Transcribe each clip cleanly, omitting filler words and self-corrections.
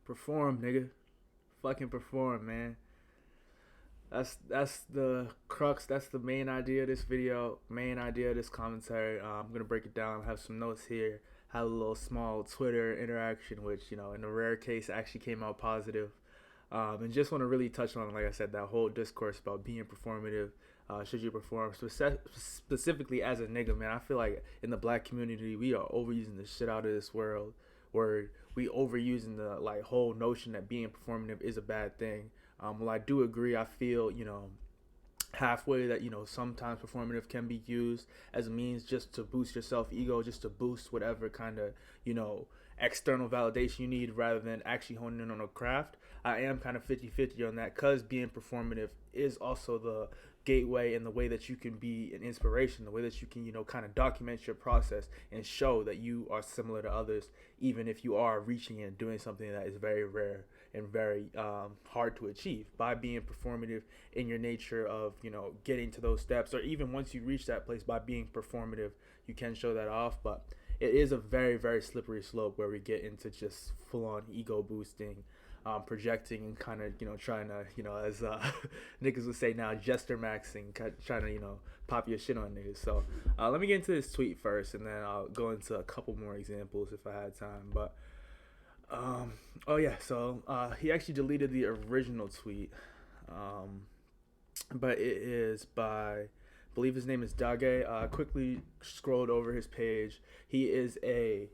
Perform, nigga. Fucking perform, man. That's the crux. That's the main idea of this video. Main idea of this commentary. I'm gonna break it down. Have some notes here. Have a little small Twitter interaction, which in a rare case actually came out positive. And just want to really touch on, like I said, that whole discourse about being performative. Should you perform specifically as a nigga, man? I feel like in the black community, we are overusing the shit out of this world, where we overusing the like whole notion that being performative is a bad thing. Well, I do agree. I feel halfway that sometimes performative can be used as a means just to boost your self ego, just to boost whatever kind of external validation you need, rather than actually honing in on a craft. I am kind of 50-50 on that, because being performative is also the gateway and the way that you can be an inspiration, the way that you can kind of document your process and show that you are similar to others, even if you are reaching and doing something that is very rare and very hard to achieve. By being performative in your nature of getting to those steps, or even once you reach that place, by being performative you can show that off. But it is a very, very slippery slope where we get into just full-on ego boosting, projecting, and kind of trying to as niggas would say now, jester maxing, trying to pop your shit on niggas. So let me get into this tweet first, and then I'll go into a couple more examples if I had time. But oh yeah, so he actually deleted the original tweet, but it is by, I believe his name is Dage. Quickly scrolled over his page. He is a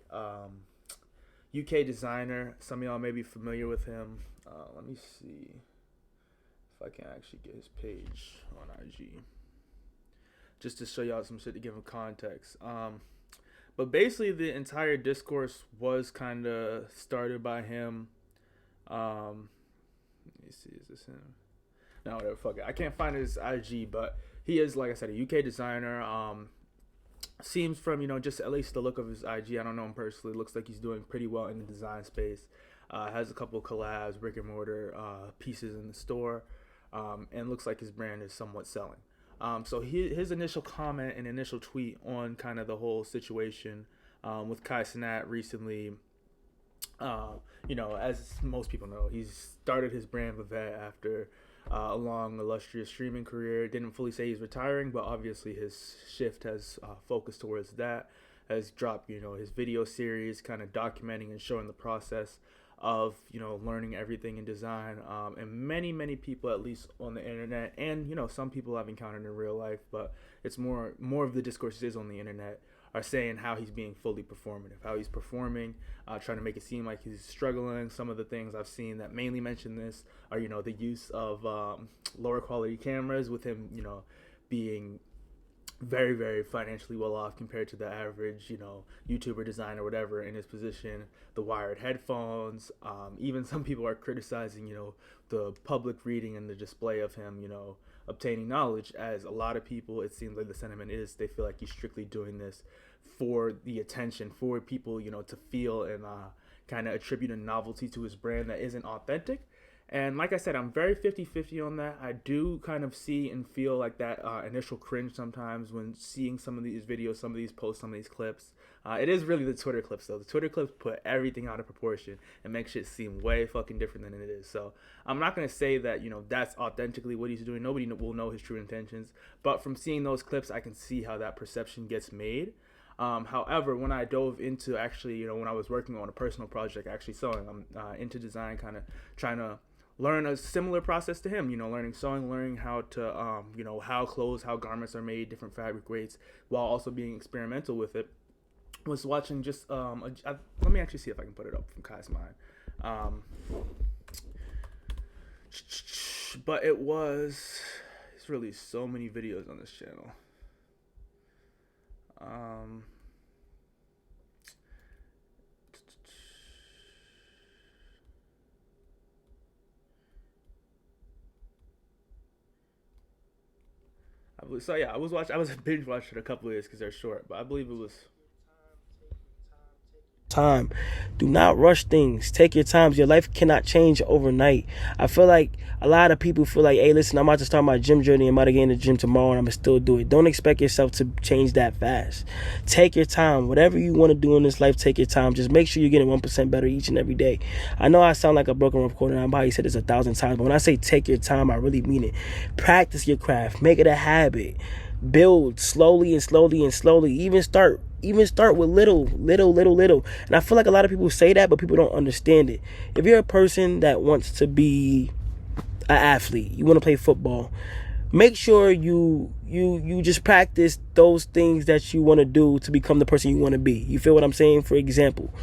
UK designer. Some of y'all may be familiar with him. Let me see if I can actually get his page on IG, just to show y'all some shit to give him context. But basically, the entire discourse was kind of started by him. Let me see, is this him? No, whatever, fuck it. I can't find his IG, but he is, like I said, a UK designer. Seems from just at least the look of his IG, I don't know him personally, looks like he's doing pretty well in the design space. Has a couple of collabs, brick and mortar pieces in the store, and looks like his brand is somewhat selling. So his initial comment and initial tweet on kind of the whole situation with Kai Cenat recently, as most people know, he's started his brand Vivette after a long, illustrious streaming career. Didn't fully say he's retiring, but obviously his shift has focused towards that. Has dropped, his video series, kind of documenting and showing the process of, learning everything in design. And many people, at least on the internet, and some people I've encountered in real life, but it's more of the discourse is on the internet, are saying how he's being fully performative, how he's performing, trying to make it seem like he's struggling. Some of the things I've seen that mainly mention this are, the use of lower quality cameras, with him, being very, very financially well off compared to the average, YouTuber, designer, whatever in his position. The wired headphones. Even some people are criticizing, the public reading and the display of him, obtaining knowledge. As a lot of people, it seems like the sentiment is they feel like he's strictly doing this for the attention, for people, to feel and kind of attribute a novelty to his brand that isn't authentic. And like I said, I'm very 50-50 on that. I do kind of see and feel like that initial cringe sometimes when seeing some of these videos, some of these posts, some of these clips. It is really the Twitter clips, though. The Twitter clips put everything out of proportion and make shit seem way fucking different than it is. So I'm not going to say that, that's authentically what he's doing. Nobody will know his true intentions. But from seeing those clips, I can see how that perception gets made. However, when I dove into actually, when I was working on a personal project, actually sewing, I'm into design, kind of trying to learn a similar process to him, learning sewing, learning how to, how clothes, how garments are made, different fabric grades, while also being experimental with it. Was watching just, let me actually see if I can put it up from Kai's mind. But he's released so many videos on this channel. I was binge watching a couple of these because they're short, but I believe it was time. Do not rush things. Take your time. Your life cannot change overnight. I feel like a lot of people feel like, hey, listen, I'm about to start my gym journey. I'm about to get in the gym tomorrow and I'm going to still do it. Don't expect yourself to change that fast. Take your time. Whatever you want to do in this life, take your time. Just make sure you're getting 1% better each and every day. I know I sound like a broken recorder, and I've probably said this 1,000 times, but when I say take your time, I really mean it. Practice your craft. Make it a habit. Build slowly and slowly and slowly. Even start with little. And I feel like a lot of people say that, but people don't understand it. If you're a person that wants to be an athlete, you want to play football, make sure you just practice those things that you want to do to become the person you want to be. You feel what I'm saying? For example,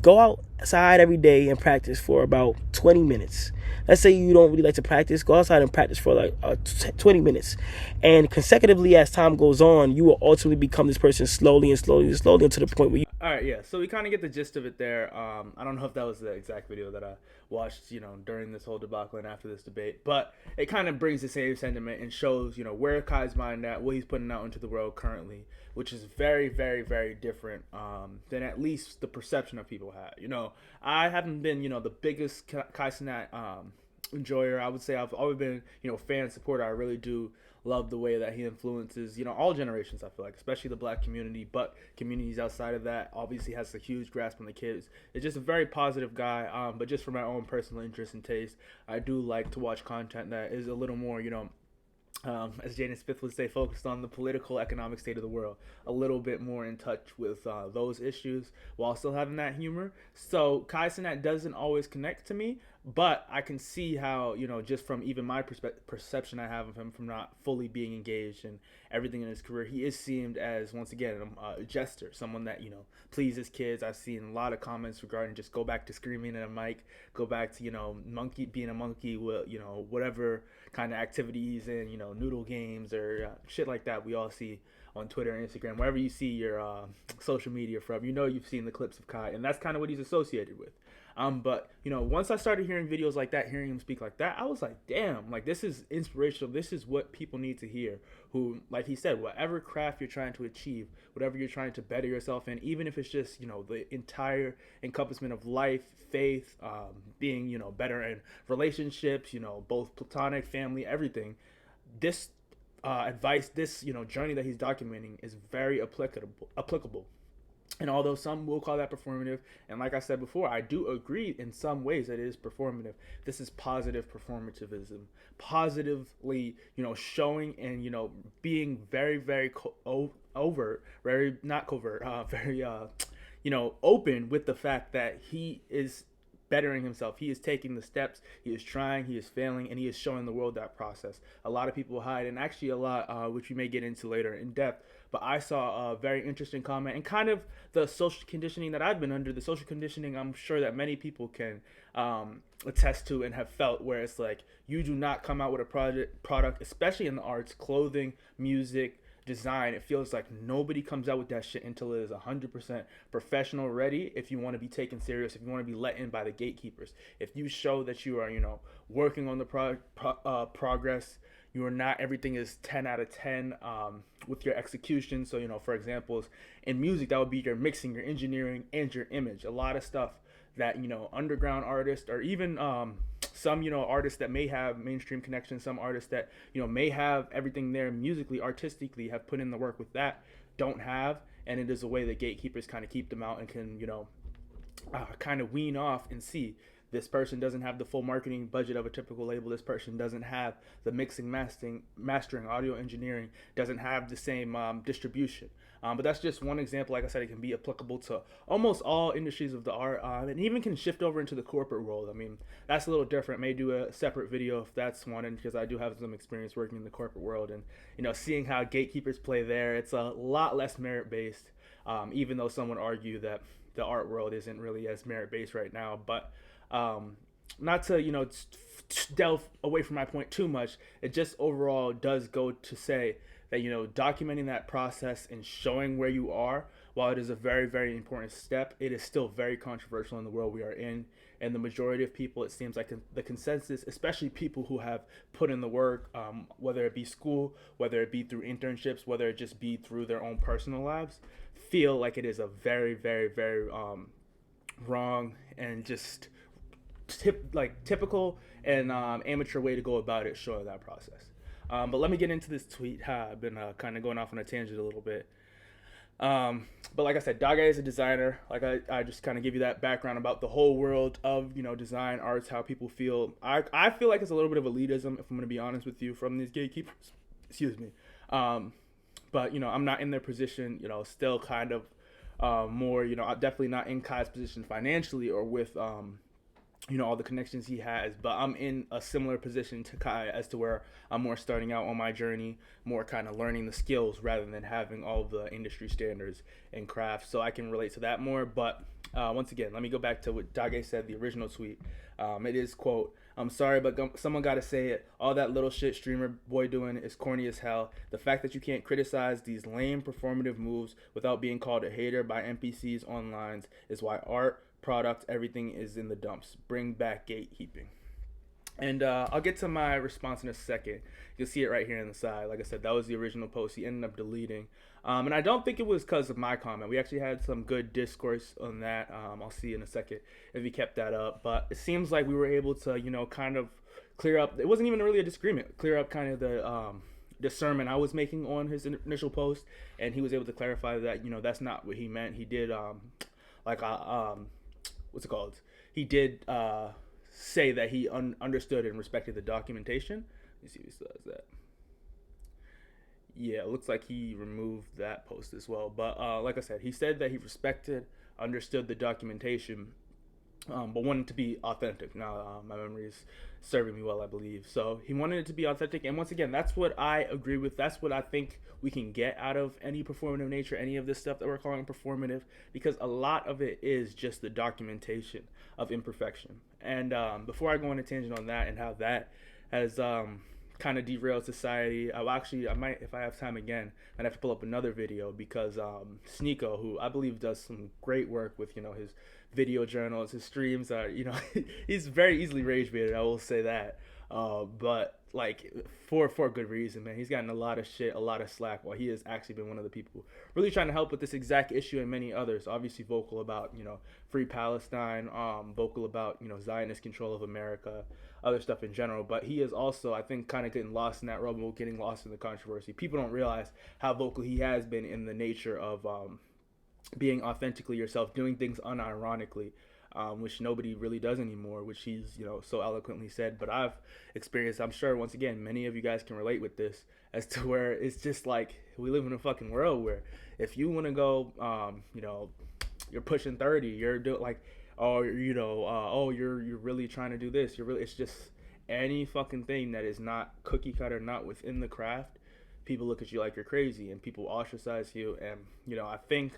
go outside every day and practice for about 20 minutes. Let's say you don't really like to practice. Go outside and practice for like 20 minutes. And consecutively, as time goes on, you will ultimately become this person slowly until the point where you... All right, yeah. So we kind of get the gist of it there. I don't know if that was the exact video that I watched, during this whole debacle and after this debate, but it kind of brings the same sentiment and shows, where Kai's mind at, what he's putting out into the world currently, which is very, very, very different than at least the perception of people had. I haven't been, the biggest Kai Cenat enjoyer. I would say I've always been, fan supporter. I really do love the way that he influences, all generations, I feel like, especially the black community, but communities outside of that. Obviously has a huge grasp on the kids. It's just a very positive guy, but just for my own personal interest and taste, I do like to watch content that is a little more, as Jaden Smith would say, focused on the political, economic state of the world, a little bit more in touch with those issues while still having that humor. So Kai Cenat doesn't always connect to me, but I can see how, just from even my perception I have of him from not fully being engaged in everything in his career, he is seen as, once again, a jester, someone that, pleases kids. I've seen a lot of comments regarding just go back to screaming at a mic, go back to, being a monkey with, whatever kind of activities and, noodle games or shit like that we all see on Twitter and Instagram. Wherever you see your social media from, you've seen the clips of Kai, and that's kind of what he's associated with. But once I started hearing videos like that, hearing him speak like that, I was like, damn, like this is inspirational. This is what people need to hear. Who, like he said, whatever craft you're trying to achieve, whatever you're trying to better yourself in, even if it's just, the entire encompassment of life, faith, being, better in relationships, both platonic, family, everything. This advice, this, journey that he's documenting is very applicable. And although some will call that performative, and like I said before, I do agree in some ways that it is performative. This is positive performativism, positively, showing and, being very, very overt, very not covert, very, open with the fact that he is bettering himself. He is taking the steps. He is trying. He is failing, and he is showing the world that process. A lot of people hide, and actually a lot, which we may get into later in depth. But I saw a very interesting comment and kind of the social conditioning that I've been under. The social conditioning I'm sure that many people can attest to and have felt, where it's like you do not come out with a product, especially in the arts, clothing, music, design. It feels like nobody comes out with that shit until it is 100% professional ready. If you want to be taken serious, if you want to be let in by the gatekeepers, if you show that you are, working on the progress, you are not, everything is 10 out of 10 with your execution. So, for example, in music, that would be your mixing, your engineering, and your image. A lot of stuff that, underground artists or even some, artists that may have mainstream connections, some artists that, may have everything there musically, artistically, have put in the work with that, don't have. And it is a way that gatekeepers kind of keep them out and can, kind of wean off and see. This person doesn't have the full marketing budget of a typical label. This person doesn't have the mixing, mastering, audio engineering, doesn't have the same distribution. But that's just one example. Like I said, it can be applicable to almost all industries of the art, and even can shift over into the corporate world. I mean, that's a little different. May do a separate video if that's one, and because I do have some experience working in the corporate world, and seeing how gatekeepers play there. It's a lot less merit based, even though some would argue that the art world isn't really as merit based right now. But not to delve away from my point too much, it just overall does go to say that documenting that process and showing where you are, while it is a very, very important step, it is still very controversial in the world we are in. And the majority of people, it seems like the consensus, especially people who have put in the work, whether it be school, whether it be through internships, whether it just be through their own personal lives, feel like it is a very, very, very wrong, and just typical and amateur way to go about it, showing that process. But let me get into this tweet. I've been kind of going off on a tangent a little bit. But like I said, Dage is a designer. Like I just kind of give you that background about the whole world of, design, arts, how people feel. I feel like it's a little bit of elitism, if I'm going to be honest with you, from these gatekeepers. Excuse me. But, I'm not in their position, still kind of more, I'm definitely not in Kai's position financially or with, all the connections he has, but I'm in a similar position to Kai as to where I'm more starting out on my journey, more kind of learning the skills rather than having all the industry standards and crafts. So I can relate to that more. But once again, let me go back to what Dage said, the original tweet. It is, quote, "I'm sorry, but someone got to say it. All that little shit streamer boy doing is corny as hell. The fact that you can't criticize these lame performative moves without being called a hater by NPCs online is why art, product, everything is in the dumps. Bring back gatekeeping." And I'll get to my response in a second. You'll see it right here on the side. Like I said, that was the original post he ended up deleting. And I don't think it was because of my comment. We actually had some good discourse on that. I'll see in a second if he kept that up. But it seems like we were able to, kind of clear up. It wasn't even really a disagreement. Clear up kind of the discernment I was making on his initial post. And he was able to clarify that, that's not what he meant. He did, what's it called? He did say that he understood and respected the documentation. Let me see if he still has that. Yeah, it looks like he removed that post as well. But like I said, he said that he respected, understood the documentation, but wanted to be authentic. Now, my memory is serving me well, I believe. So he wanted it to be authentic. And once again, that's what I agree with. That's what I think we can get out of any performative nature, any of this stuff that we're calling performative, because a lot of it is just the documentation of imperfection. And before I go on a tangent on that and how that has kind of derailed society, I might, if I have time again, I'd have to pull up another video because Sneeko, who I believe does some great work with, his video journals, his streams are, he's very easily rage baited, I will say that. But like for good reason, man. He's gotten a lot of shit, a lot of slack, while he has actually been one of the people really trying to help with this exact issue and many others. Obviously vocal about, free Palestine, vocal about, Zionist control of America, other stuff in general. But he is also, I think, kind of getting lost in that rubble, getting lost in the controversy. People don't realize how vocal he has been in the nature of being authentically yourself, doing things unironically, which nobody really does anymore, which he's, so eloquently said. But I've experienced, I'm sure, once again, many of you guys can relate with this, as to where it's just like we live in a fucking world where if you want to go, you're pushing 30, you're doing like, you're really trying to do this. It's just any fucking thing that is not cookie cutter, not within the craft. People look at you like you're crazy, and people ostracize you. And I think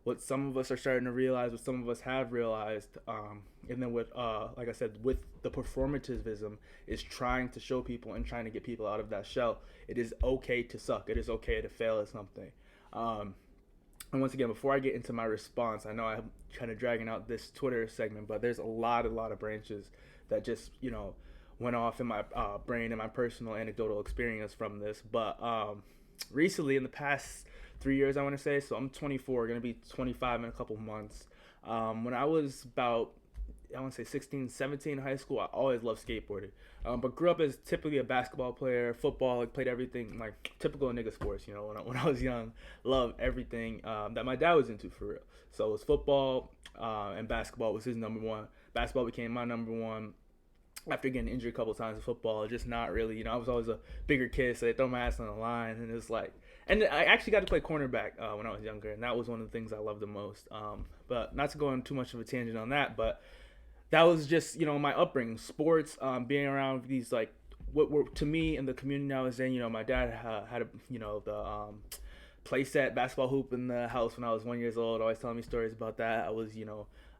what some of us are starting to realize, what some of us have realized, and then with, like I said, with the performativism, is trying to show people and trying to get people out of that shell. It is okay to suck. It is okay to fail at something. And once again, before I get into my response, I know I'm kind of dragging out this Twitter segment, but there's a lot of branches that just, went off in my brain and my personal anecdotal experience from this. But recently, in the past 3 years, I want to say, so I'm 24, going to be 25 in a couple months. When I was about, I want to say 16, 17 in high school, I always loved skateboarding. But grew up as typically a basketball player, football, like played everything, like typical nigga sports, when I was young, loved everything that my dad was into for real. So it was football and basketball was his number one. Basketball became my number one. After getting injured a couple of times in football, just not really, I was always a bigger kid, so they throw my ass on the line, and it was like, and I actually got to play cornerback when I was younger, and that was one of the things I loved the most. But not to go on too much of a tangent on that, but that was just, my upbringing, sports, being around these, like, what were, to me, in the community I was in, my dad had a, the play set basketball hoop in the house when I was 1 year old, always telling me stories about that. I was,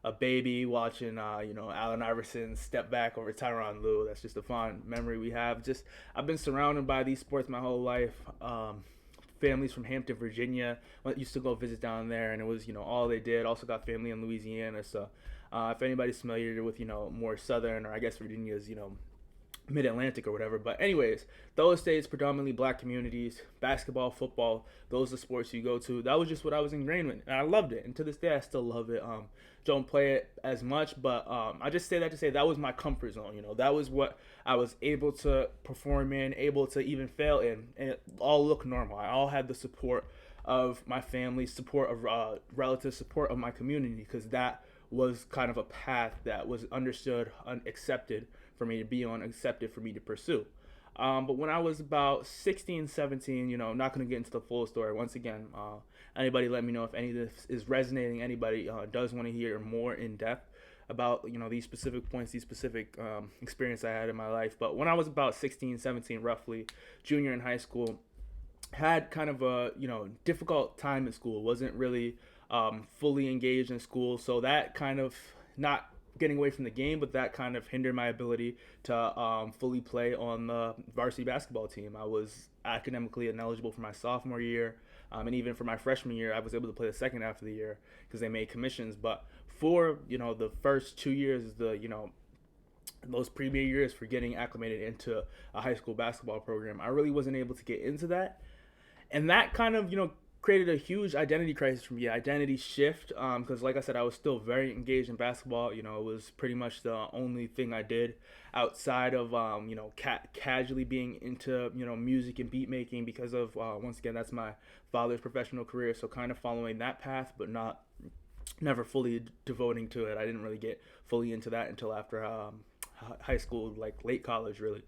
a baby watching, Allen Iverson step back over Tyronn Lue. That's just a fond memory we have. Just, I've been surrounded by these sports my whole life. Families from Hampton, Virginia. I used to go visit down there, and it was, all they did. Also got family in Louisiana. So if anybody's familiar with, more southern, or I guess Virginia's, Mid-Atlantic or whatever. But anyways, those states predominantly black communities, basketball, football, those are the sports you go to. That was just what I was ingrained with, and I loved it. And to this day, I still love it. Don't play it as much, but I just say that to say that was my comfort zone. That was what I was able to perform in, able to even fail in, and it all looked normal. I all had the support of my family, support of relative support of my community, because that was kind of a path that was understood, accepted for me to be on, accepted for me to pursue. But when I was about 16, 17, I'm not going to get into the full story. Once again, anybody let me know if any of this is resonating. Anybody does want to hear more in depth about, these specific points, these specific experience I had in my life. But when I was about 16, 17, roughly, junior in high school, had kind of a, difficult time in school. Wasn't really fully engaged in school. So that kind of, not getting away from the game, but that kind of hindered my ability to fully play on the varsity basketball team. I was academically ineligible for my sophomore year, and even for my freshman year, I was able to play the second half of the year because they made commissions. But for the first 2 years, those premier years for getting acclimated into a high school basketball program, I really wasn't able to get into that, and that kind of created a huge identity crisis for me, identity shift. Because like I said, I was still very engaged in basketball. It was pretty much the only thing I did outside of casually being into music and beat making, because of once again, that's my father's professional career. So kind of following that path, but never fully devoting to it. I didn't really get fully into that until after high school, like late college, really.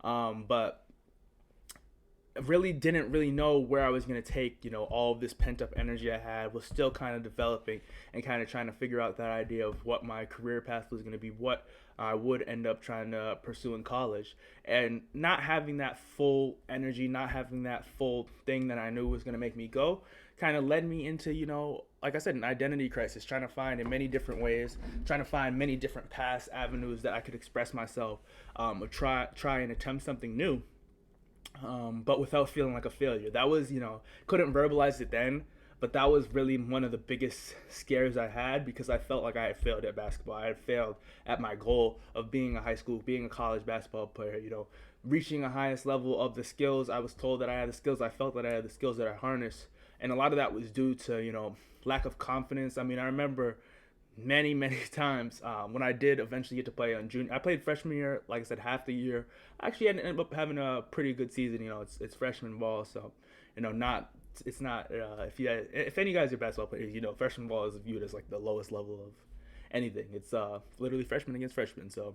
But really didn't really know where I was going to take, all of this pent up energy I had. Was still kind of developing and kind of trying to figure out that idea of what my career path was going to be, what I would end up trying to pursue in college. And not having that full energy, not having that full thing that I knew was going to make me go, kind of led me into, like I said, an identity crisis, trying to find in many different ways, trying to find many different paths, avenues that I could express myself, or try and attempt something new. But without feeling like a failure. That was, couldn't verbalize it then, but that was really one of the biggest scares I had, because I felt like I had failed at basketball. I had failed at my goal of being a college basketball player, reaching a highest level of the skills. I was told that I had the skills. I felt that I had the skills that I harnessed. And a lot of that was due to, lack of confidence. I mean, I remember many times when I did eventually get to play on junior. I played freshman year, like I said, half the year. I actually ended up having a pretty good season. It's freshman ball, so not it's not if any guys are basketball players, freshman ball is viewed as like the lowest level of anything. It's literally freshman against freshman. So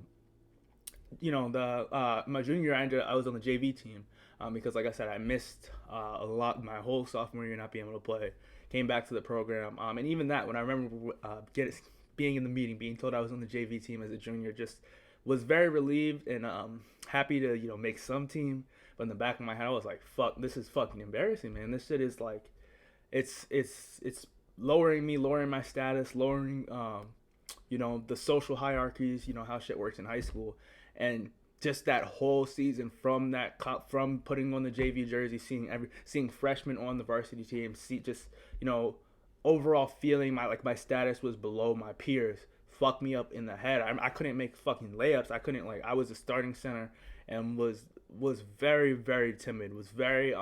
the my junior year, I was on the JV team, because like I said, I missed a lot my whole sophomore year not being able to play. Came back to the program, and even that, when I remember being in the meeting, being told I was on the JV team as a junior, just was very relieved and happy to make some team. But in the back of my head, I was like, "Fuck, this is fucking embarrassing, man. This shit is like, it's lowering me, lowering my status, lowering the social hierarchies, how shit works in high school." And just that whole season, from putting on the JV jersey, seeing freshmen on the varsity team, overall feeling my status was below my peers, fucked me up in the head. I couldn't make fucking layups. I was a starting center and was very timid. Was very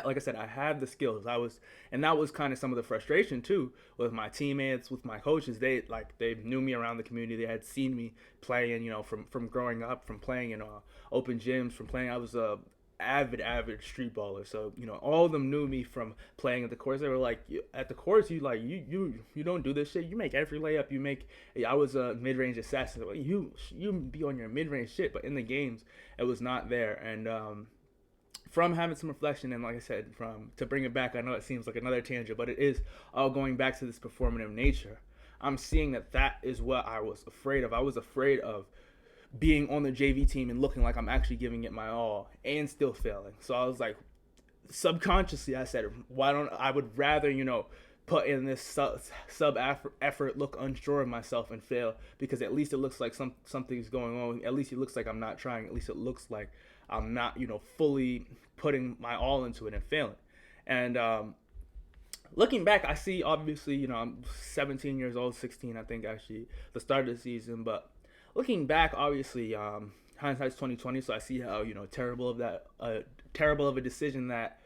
like I said, I had the skills. And that was kind of some of the frustration too with my teammates, with my coaches. They knew me around the community. They had seen me playing, from growing up, from playing in open gyms, from playing. I was a avid street baller. So all of them knew me from playing at the courts. They were like, at the courts, you don't do this shit. You make every layup. I was a mid range assassin. Like, you be on your mid range shit, but in the games, it was not there. And from having some reflection, and like I said, to bring it back, I know it seems like another tangent, but it is all going back to this performative nature. I'm seeing that is what I was afraid of. I was afraid of being on the JV team and looking like I'm actually giving it my all and still failing. So I was like, subconsciously, I said, I would rather, put in this sub effort, look unsure of myself and fail, because at least it looks like something's going on. At least it looks like I'm not trying. At least it looks like I'm not, fully putting my all into it and failing. And looking back, I see, obviously, I'm 17 years old, 16, I think, actually, the start of the season. But looking back, obviously, hindsight's 2020, so I see how terrible of a decision that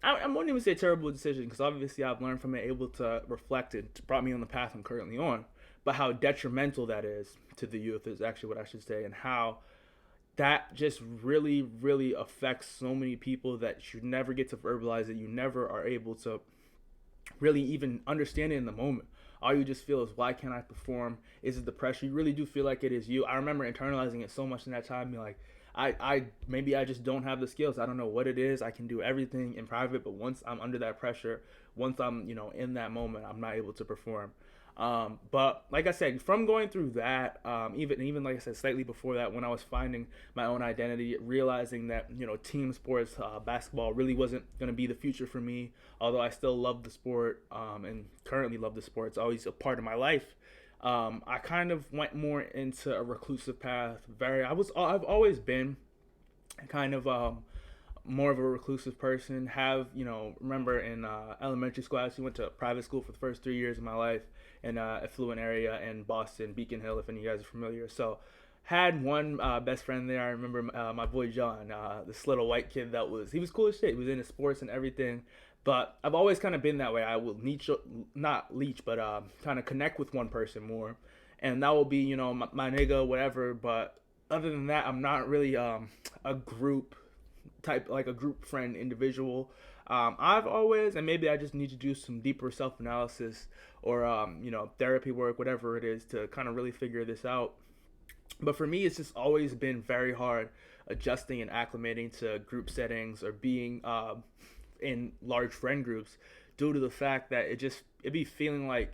I wouldn't even say terrible decision because obviously I've learned from it, able to reflect it, brought me on the path I'm currently on. But how detrimental that is to the youth is actually what I should say, and how that just really, really affects so many people that you never get to verbalize it. You never are able to really even understand it in the moment. All you just feel is, why can't I perform? Is it the pressure? You really do feel like it is you. I remember internalizing it so much in that time, being like, maybe I just don't have the skills. I don't know what it is. I can do everything in private, but once I'm under that pressure, once I'm, in that moment, I'm not able to perform. But like I said, from going through that, even like I said, slightly before that, when I was finding my own identity, realizing that team sports, basketball really wasn't going to be the future for me. Although I still love the sport, and currently love the sport, it's always a part of my life. I kind of went more into a reclusive path. I've always been kind of more of a reclusive person. Remember in elementary school, I actually went to private school for the first 3 years of my life in an affluent area in Boston, Beacon Hill, if any of you guys are familiar. So had one best friend there. I remember my boy John, this little white kid he was cool as shit. He was into sports and everything. But I've always kind of been that way. I will not leech, but kind of connect with one person more. And that will be, my nigga, whatever. But other than that, I'm not really a group type, like a group friend individual. I've always, and maybe I just need to do some deeper self-analysis or, therapy work, whatever it is, to kind of really figure this out. But for me, it's just always been very hard adjusting and acclimating to group settings or being in large friend groups, due to the fact that it be feeling like,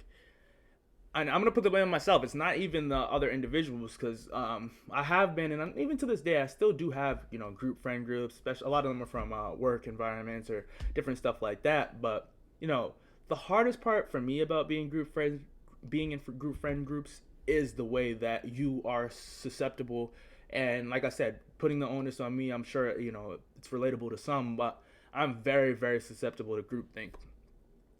and I'm gonna put the blame on myself. It's not even the other individuals, because I have been, and even to this day, I still do have group friend groups. Especially a lot of them are from work environments or different stuff like that. But the hardest part for me about being in group friend groups is the way that you are susceptible, and like I said, putting the onus on me. I'm sure it's relatable to some, but I'm very, very susceptible to groupthink.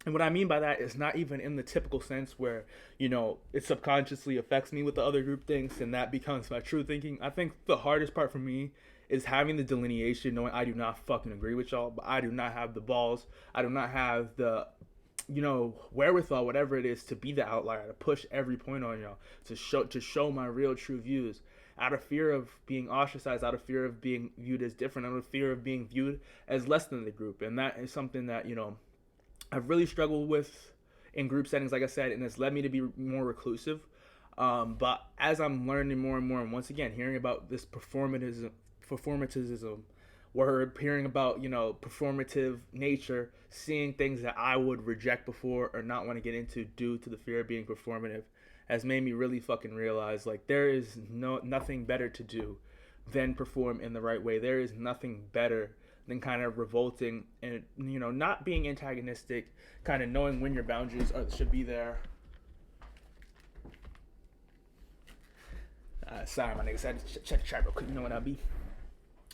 And what I mean by that is not even in the typical sense where, it subconsciously affects me with the other group things and that becomes my true thinking. I think the hardest part for me is having the delineation, knowing I do not fucking agree with y'all, but I do not have the balls. I do not have the, wherewithal, whatever it is, to be the outlier, to push every point on y'all, to show my real true views, out of fear of being ostracized, out of fear of being viewed as different, out of fear of being viewed as less than the group. And that is something that, I've really struggled with in group settings, like I said, and it's led me to be more reclusive. But as I'm learning more and more, and once again, hearing about this performatism word, hearing about, performative nature, seeing things that I would reject before or not want to get into due to the fear of being performative, has made me really fucking realize, like, there is nothing better to do than perform in the right way. There is nothing better than kind of revolting and, not being antagonistic, kind of knowing when your boundaries should be there. Sorry, my niggas, I had to check the chat real quick, what I be.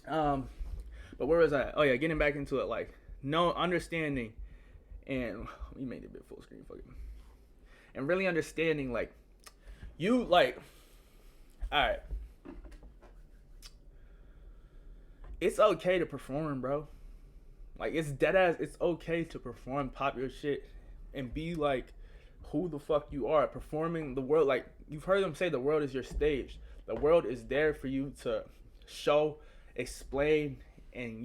But where was I? Oh yeah, getting back into it, like, no understanding, and we made it a bit full screen, fuck it. And really understanding, like, alright, it's okay to perform, bro. Like, it's dead ass, it's okay to perform, pop your shit, and be like who the fuck you are. Performing the world, like, you've heard them say the world is your stage. The world is there for you to show, explain, and,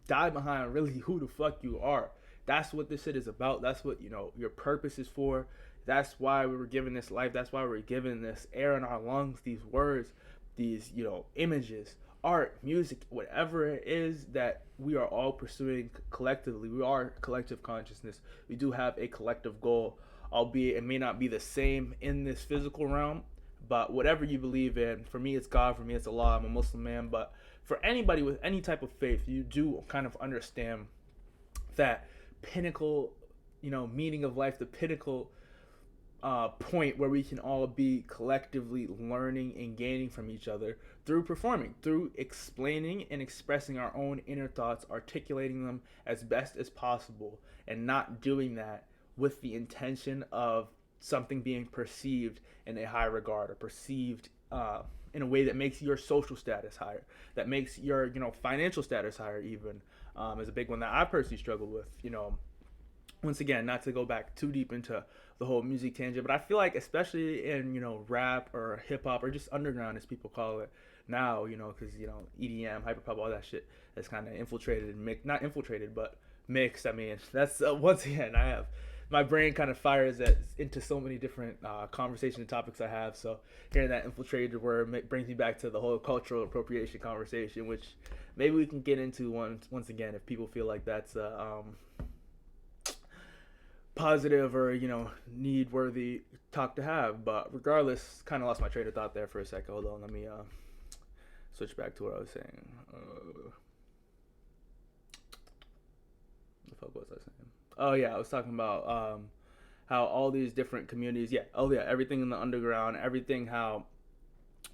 die behind really who the fuck you are. That's what this shit is about. That's what, your purpose is for. That's why we were given this life. That's why we're given this air in our lungs, these words, these, images, art, music, whatever it is that we are all pursuing collectively. We are collective consciousness. We do have a collective goal, albeit it may not be the same in this physical realm, but whatever you believe in, for me it's God, for me it's Allah. I'm a Muslim man, but for anybody with any type of faith, you do kind of understand that pinnacle, meaning of life, the pinnacle point where we can all be collectively learning and gaining from each other through performing, through explaining and expressing our own inner thoughts, articulating them as best as possible, and not doing that with the intention of something being perceived in a high regard or perceived in a way that makes your social status higher, that makes your financial status higher even, is a big one that I personally struggle with. Once again, not to go back too deep into the whole music tangent, but I feel like especially in rap or hip hop or just underground as people call it now, because EDM, hyperpop, all that shit has kind of infiltrated and not infiltrated, but mixed. I mean, that's once again, I have my brain kind of fires into so many different conversation and topics I have. So hearing that infiltrated word brings me back to the whole cultural appropriation conversation, which maybe we can get into once again if people feel like that's positive or need worthy talk to have. But regardless, kind of lost my train of thought there for a second. Hold on, let me switch back to what I was saying. The fuck was I saying? Oh yeah, I was talking about how all these different communities, everything in the underground, everything how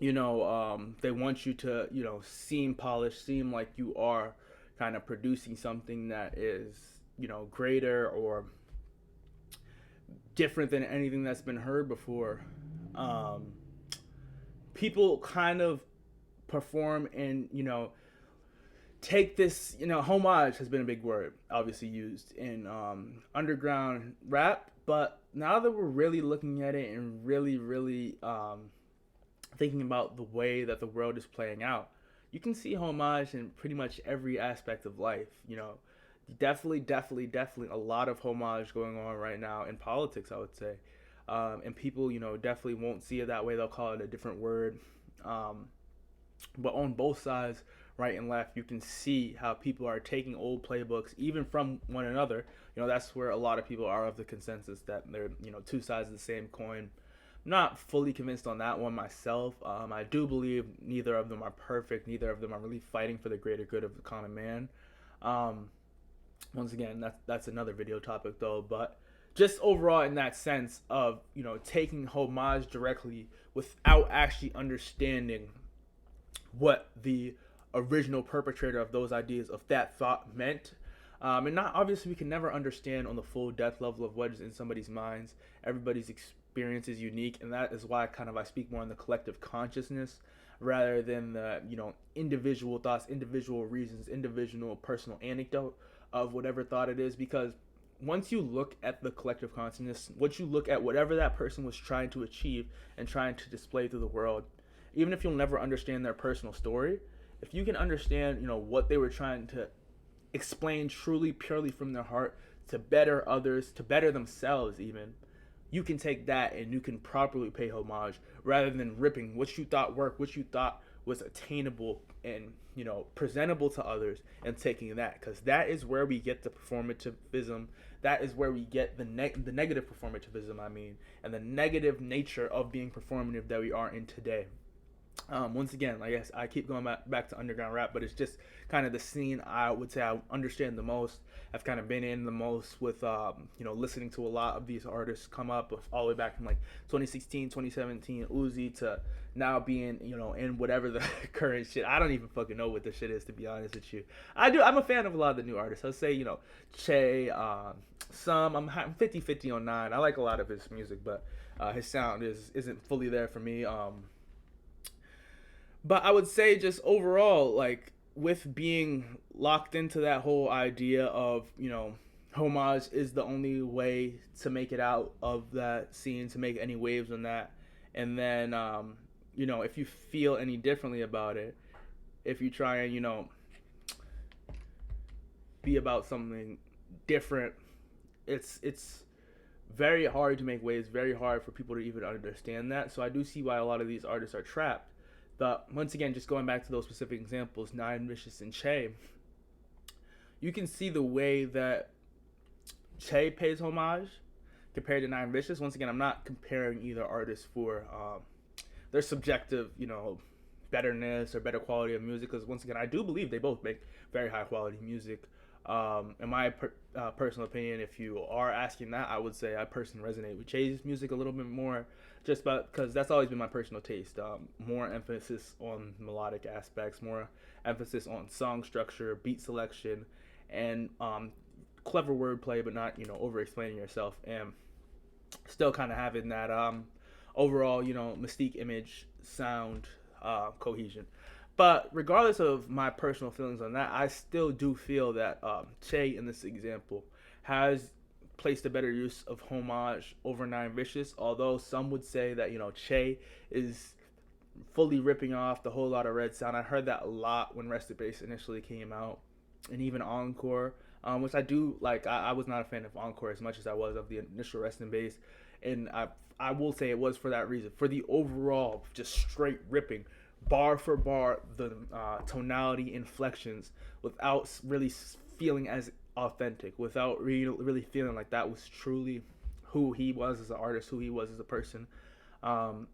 they want you to seem polished, seem like you are kind of producing something that is greater or different than anything that's been heard before. People kind of perform and take this, homage has been a big word obviously used in underground rap, but now that we're really looking at it and really thinking about the way that the world is playing out, you can see homage in pretty much every aspect of life. Definitely a lot of homage going on right now in politics, I would say. And people, definitely won't see it that way. They'll call it a different word. But on both sides, right and left, you can see how people are taking old playbooks, even from one another. That's where a lot of people are of the consensus that they're, two sides of the same coin. I'm not fully convinced on that one myself. I do believe neither of them are perfect. Neither of them are really fighting for the greater good of the common man. Once again, that's another video topic though. But just overall in that sense of, taking homage directly without actually understanding what the original perpetrator of those ideas, of that thought meant. And not obviously we can never understand on the full depth level of what is in somebody's minds. Everybody's experience is unique, and that is why I speak more on the collective consciousness rather than the individual thoughts, individual reasons, individual personal anecdote of whatever thought it is. Because once you look at the collective consciousness, once you look at whatever that person was trying to achieve and trying to display to the world, even if you'll never understand their personal story, if you can understand what they were trying to explain truly, purely from their heart to better others, to better themselves even, you can take that and you can properly pay homage rather than ripping what you thought worked, what you thought was attainable and presentable to others, and taking that, because that is where we get the performativism. That is where we get the negative performativism, and the negative nature of being performative that we are in today. Once again, I guess I keep going back to underground rap, but it's just kind of the scene I would say I understand the most. I've kind of been in the most with, listening to a lot of these artists come up all the way back from like 2016, 2017, Uzi to now being, in whatever the current shit. I don't even fucking know what the shit is, to be honest with you. I'm a fan of a lot of the new artists. I'll say, Che, I'm 50-50 on 9. I like a lot of his music, but his sound isn't fully there for me. But I would say just overall, like, with being locked into that whole idea of, homage is the only way to make it out of that scene, to make any waves on that. And then, if you feel any differently about it, if you try and, be about something different, it's very hard to make waves, very hard for people to even understand that. So I do see why a lot of these artists are trapped. But once again, just going back to those specific examples, Nine Vicious and Che, you can see the way that Che pays homage compared to Nine Vicious. Once again, I'm not comparing either artist for their subjective, betterness or better quality of music. Because once again, I do believe they both make very high quality music. In my personal opinion, if you are asking that, I would say I personally resonate with Che's music a little bit more, just because that's always been my personal taste. More emphasis on melodic aspects, more emphasis on song structure, beat selection, and clever wordplay, but not over explaining yourself, and still kind of having that overall mystique image sound cohesion. But regardless of my personal feelings on that, I still do feel that Che in this example has placed a better use of homage over Nine Vicious. Although some would say that Che is fully ripping off the whole lot of Red sound. I heard that a lot when Rest in Bass initially came out, and even Encore, which I do like. I was not a fan of Encore as much as I was of the initial Rest in Bass, and I will say it was for that reason, for the overall just straight ripping, bar for bar, the tonality inflections, without really feeling as authentic, without really feeling like that was truly who he was as an artist, who he was as a person. Um,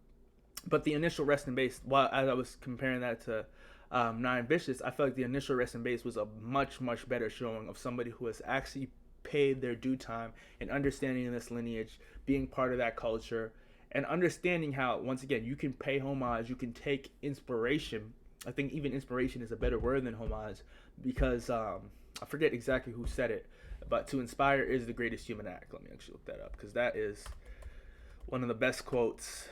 but the initial Rest in Bass, while as I was comparing that to Nine Vicious, I felt like the initial Rest in Bass was a much better showing of somebody who has actually paid their due time and understanding this lineage, being part of that culture, and understanding how, once again, you can pay homage, you can take inspiration. I think even inspiration is a better word than homage, because I forget exactly who said it, but to inspire is the greatest human act. Let me actually look that up, because that is one of the best quotes.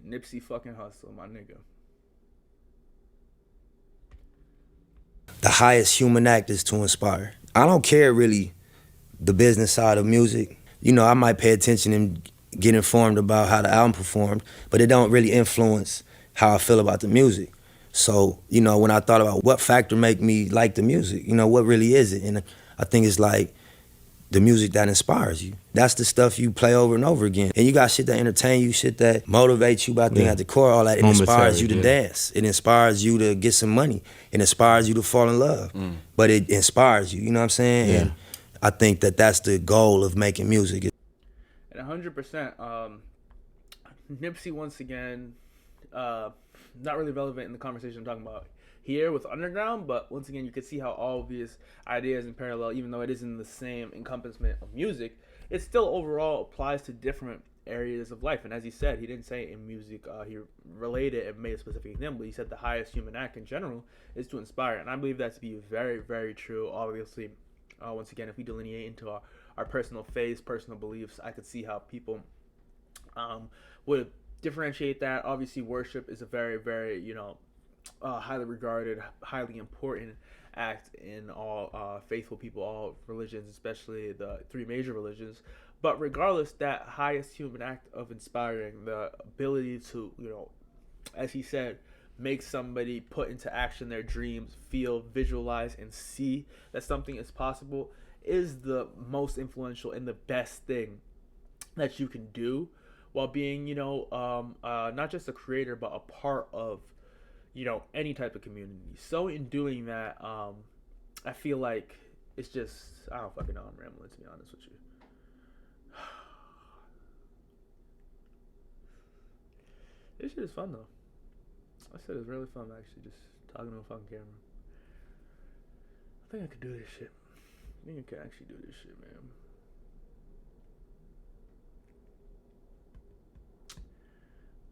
Nipsey fucking Hussle, my nigga. The highest human act is to inspire. I don't care really the business side of music. I might pay attention and get informed about how the album performed, but it don't really influence how I feel about the music. So, when I thought about what factor make me like the music, what really is it? And I think it's like the music that inspires you. That's the stuff you play over and over again. And you got shit that entertain you, shit that motivates you, but I think at the core, all that, it inspires you to dance. It inspires you to get some money. It inspires you to fall in love. But it inspires you, you know what I'm saying? Yeah. And I think that that's the goal of making music. And 100%, Nipsey, once again, not really relevant in the conversation I'm talking about here with Underground, but once again, you can see how all of these ideas in parallel, even though it isn't the same encompassment of music, it still overall applies to different areas of life. And as he said, he didn't say in music, he related and made a specific example, but he said the highest human act in general is to inspire. And I believe that to be very true. Obviously, once again, if we delineate into our personal faiths, personal beliefs, I could see how people would differentiate that. Obviously, worship is a very highly regarded, highly important act in all faithful people, all religions, especially the three major religions. But regardless, that highest human act of inspiring, the ability to, as he said, make somebody put into action their dreams, feel, visualize, and see that something is possible, is the most influential and the best thing that you can do while being, not just a creator, but a part of, any type of community. So in doing that, I feel like it's just, I don't fucking know, I'm rambling, to be honest with you. This shit is fun though. I said it's really fun actually, just talking to a fucking camera. I think I could do this shit. I think I could actually do this shit, man.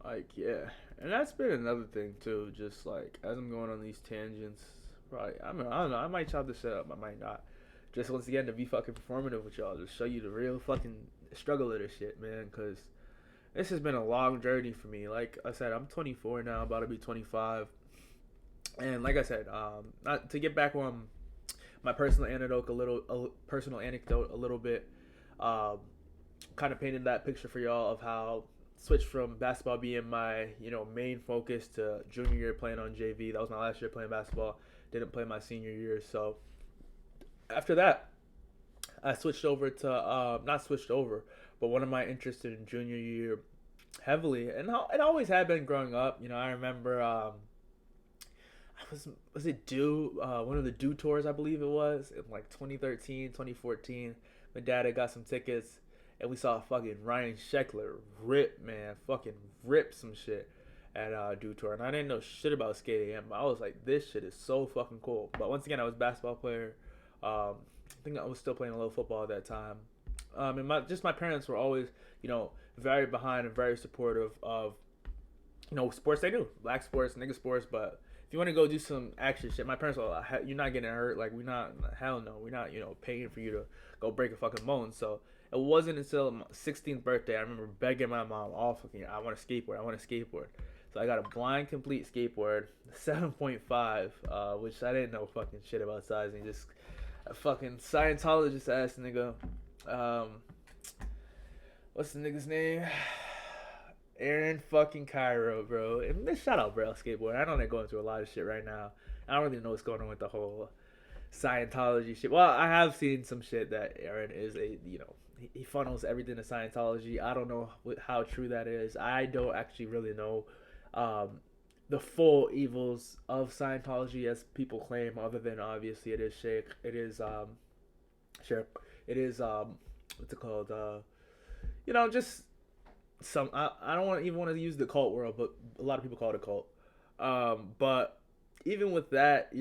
Like, yeah. And that's been another thing too, just like as I'm going on these tangents, right? I don't know, I might chop this shit up, I might not. Just once again to be fucking performative with y'all, just show you the real fucking struggle of this shit, man, cause this has been a long journey for me. Like I said, I'm 24 now, about to be 25. And like I said, not to get back on my personal anecdote a little bit, kind of painted that picture for y'all of how switched from basketball being my main focus to junior year playing on JV. That was my last year playing basketball. Didn't play my senior year, so after that, I switched over to not switched over, but one of my interests in junior year heavily, and it always had been growing up. I remember was it Dew, one of the Dew tours, I believe it was, in like 2013, 2014. My dad had got some tickets, and we saw fucking Ryan Sheckler fucking rip some shit at Dew tour. And I didn't know shit about skating, but I was like, this shit is so fucking cool. But once again, I was a basketball player. I think I was still playing a little football at that time. And my parents were always, very behind and very supportive of, sports they do. Black sports, nigga sports. But if you want to go do some action shit, my parents were like, you're not getting hurt. Like, hell no. We're not, paying for you to go break a fucking bone. So It wasn't until my 16th birthday I remember begging my mom, "Oh fucking, I want a skateboard. I want a skateboard." So I got a blind complete skateboard, 7.5, which I didn't know fucking shit about sizing. Just a fucking Scientologist ass nigga. What's the nigga's name? Aaron fucking Cairo, bro. And shout out Braille Skateboard. I know they're going through a lot of shit right now. I don't really know what's going on with the whole Scientology shit. Well, I have seen some shit that Aaron is he funnels everything to Scientology. I don't know how true that is. I don't actually really know the full evils of Scientology as people claim, other than obviously it is shirk. It is what's it called? Just some. I don't even want to use the cult world, but a lot of people call it a cult. But even with that,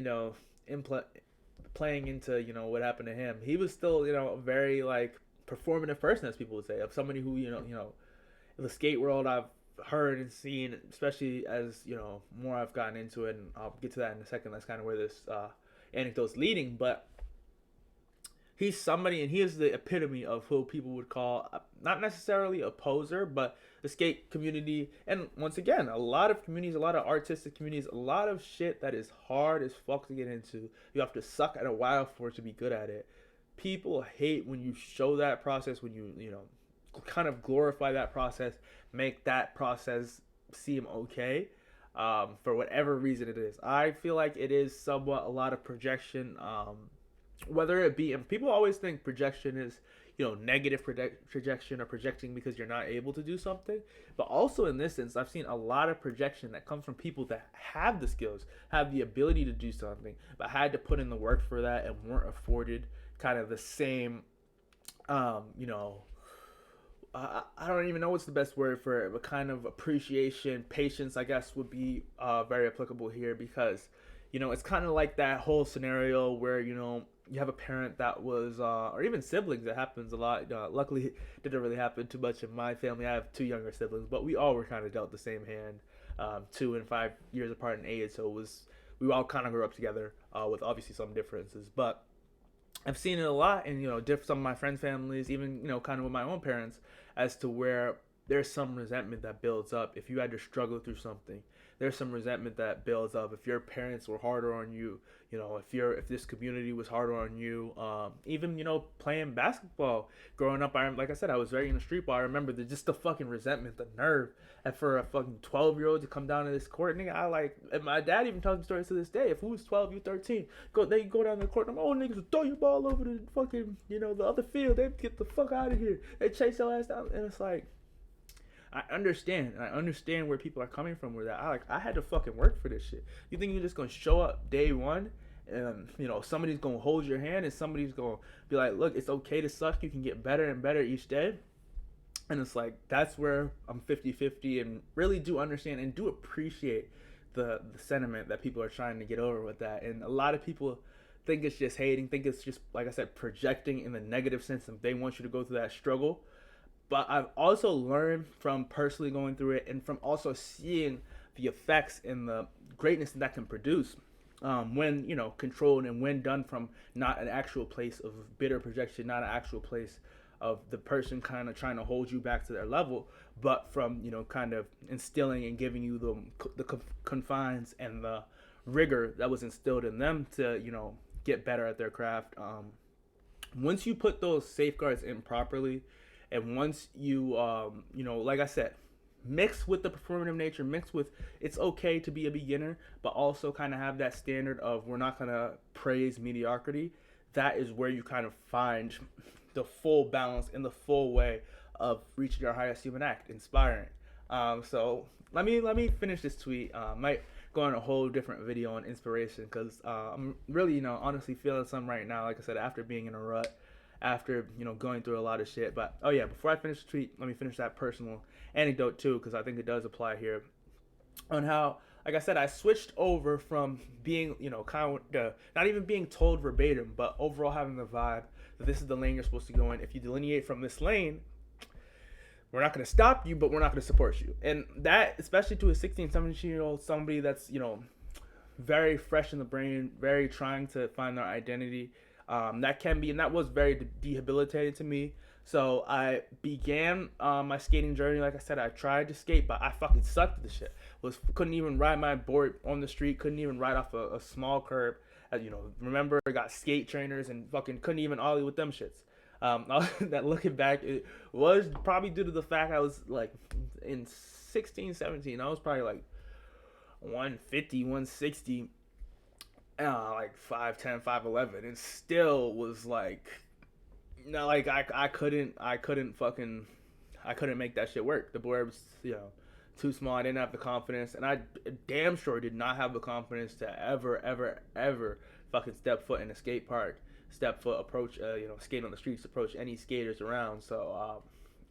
playing into what happened to him, he was still a very like performative person, as people would say, of somebody who in the skate world I've heard and seen, especially as more I've gotten into it, and I'll get to that in a second. That's kind of where this anecdote's leading, but he's somebody, and he is the epitome of who people would call not necessarily a poser, but the skate community. And once again, a lot of communities, a lot of artistic communities, a lot of shit that is hard as fuck to get into. You have to suck at a while for it to be good at it. People hate when you show that process, when you kind of glorify that process, make that process seem okay, for whatever reason it is. I feel like it is somewhat a lot of projection, whether it be, and people always think projection is negative projection, or projecting because you're not able to do something. But also in this sense, I've seen a lot of projection that comes from people that have the skills, have the ability to do something, but had to put in the work for that and weren't afforded kind of the same I don't even know what's the best word for it, but kind of appreciation, patience, I guess, would be very applicable here, because it's kind of like that whole scenario where you have a parent that was or even siblings. It happens a lot. Luckily it didn't really happen too much in my family. I have 2 younger siblings, but we all were kind of dealt the same hand, 2 and 5 years apart in age, so we all kind of grew up together, with obviously some differences. But I've seen it a lot in some of my friends' families, even kind of with my own parents, as to where there's some resentment that builds up if you had to struggle through something. There's some resentment that builds up if your parents were harder on you. If this community was harder on you. Even playing basketball growing up, like I said, I was very into street ball. I remember the fucking resentment, the nerve, and for a fucking 12-year-old to come down to this court, nigga. And my dad even tells me stories to this day. If who's 12, you 13, they go down to the court. And niggas will throw your ball over the fucking the other field. They get the fuck out of here. They chase your ass down, and it's like, I understand where people are coming from. Where I had to fucking work for this shit. You think you're just gonna show up day one, and somebody's gonna hold your hand, and somebody's gonna be like, look, it's okay to suck. You can get better and better each day. And it's like, that's where I'm 50-50 and really do understand and do appreciate the sentiment that people are trying to get over with that. And a lot of people think it's just hating, think it's just, like I said, projecting in the negative sense, and they want you to go through that struggle. But I've also learned from personally going through it, and from also seeing the effects and the greatness that can produce, when controlled, and when done from not an actual place of bitter projection, not an actual place of the person kind of trying to hold you back to their level, but from kind of instilling and giving you the confines and the rigor that was instilled in them to get better at their craft. Once you put those safeguards in properly, and once you like I said, mix with the performative nature, mix with it's okay to be a beginner, but also kind of have that standard of we're not gonna praise mediocrity. That is where you kind of find the full balance in the full way of reaching your highest human act, inspiring. So let me finish this tweet. Might go on a whole different video on inspiration, because I'm really honestly feeling some right now. Like I said, after being in a rut, after going through a lot of shit. But before I finish the tweet, let me finish that personal anecdote too, because I think it does apply here, on how, like I said, I switched over from being kind of not even being told verbatim, but overall having the vibe that this is the lane you're supposed to go in. If you delineate from this lane, we're not going to stop you, but we're not going to support you. And that, especially to a 16, 17-year-old, somebody that's very fresh in the brain, very trying to find their identity, that can be, and that was very debilitating to me, So I began my skating journey. Like I said, I tried to skate, but I fucking sucked at the shit. Couldn't even ride my board on the street. Couldn't even ride off a small curb. Remember I got skate trainers and fucking couldn't even ollie with them shits. That looking back, it was probably due to the fact I was like in 16, 17. I was probably like 150, 160, like 5'10", 5'11", and still was like, no, like I couldn't make that shit work. The board was too small. I didn't have the confidence, and I damn sure did not have the confidence to ever fucking step foot in a skate park, approach skate on the streets, approach any skaters around. So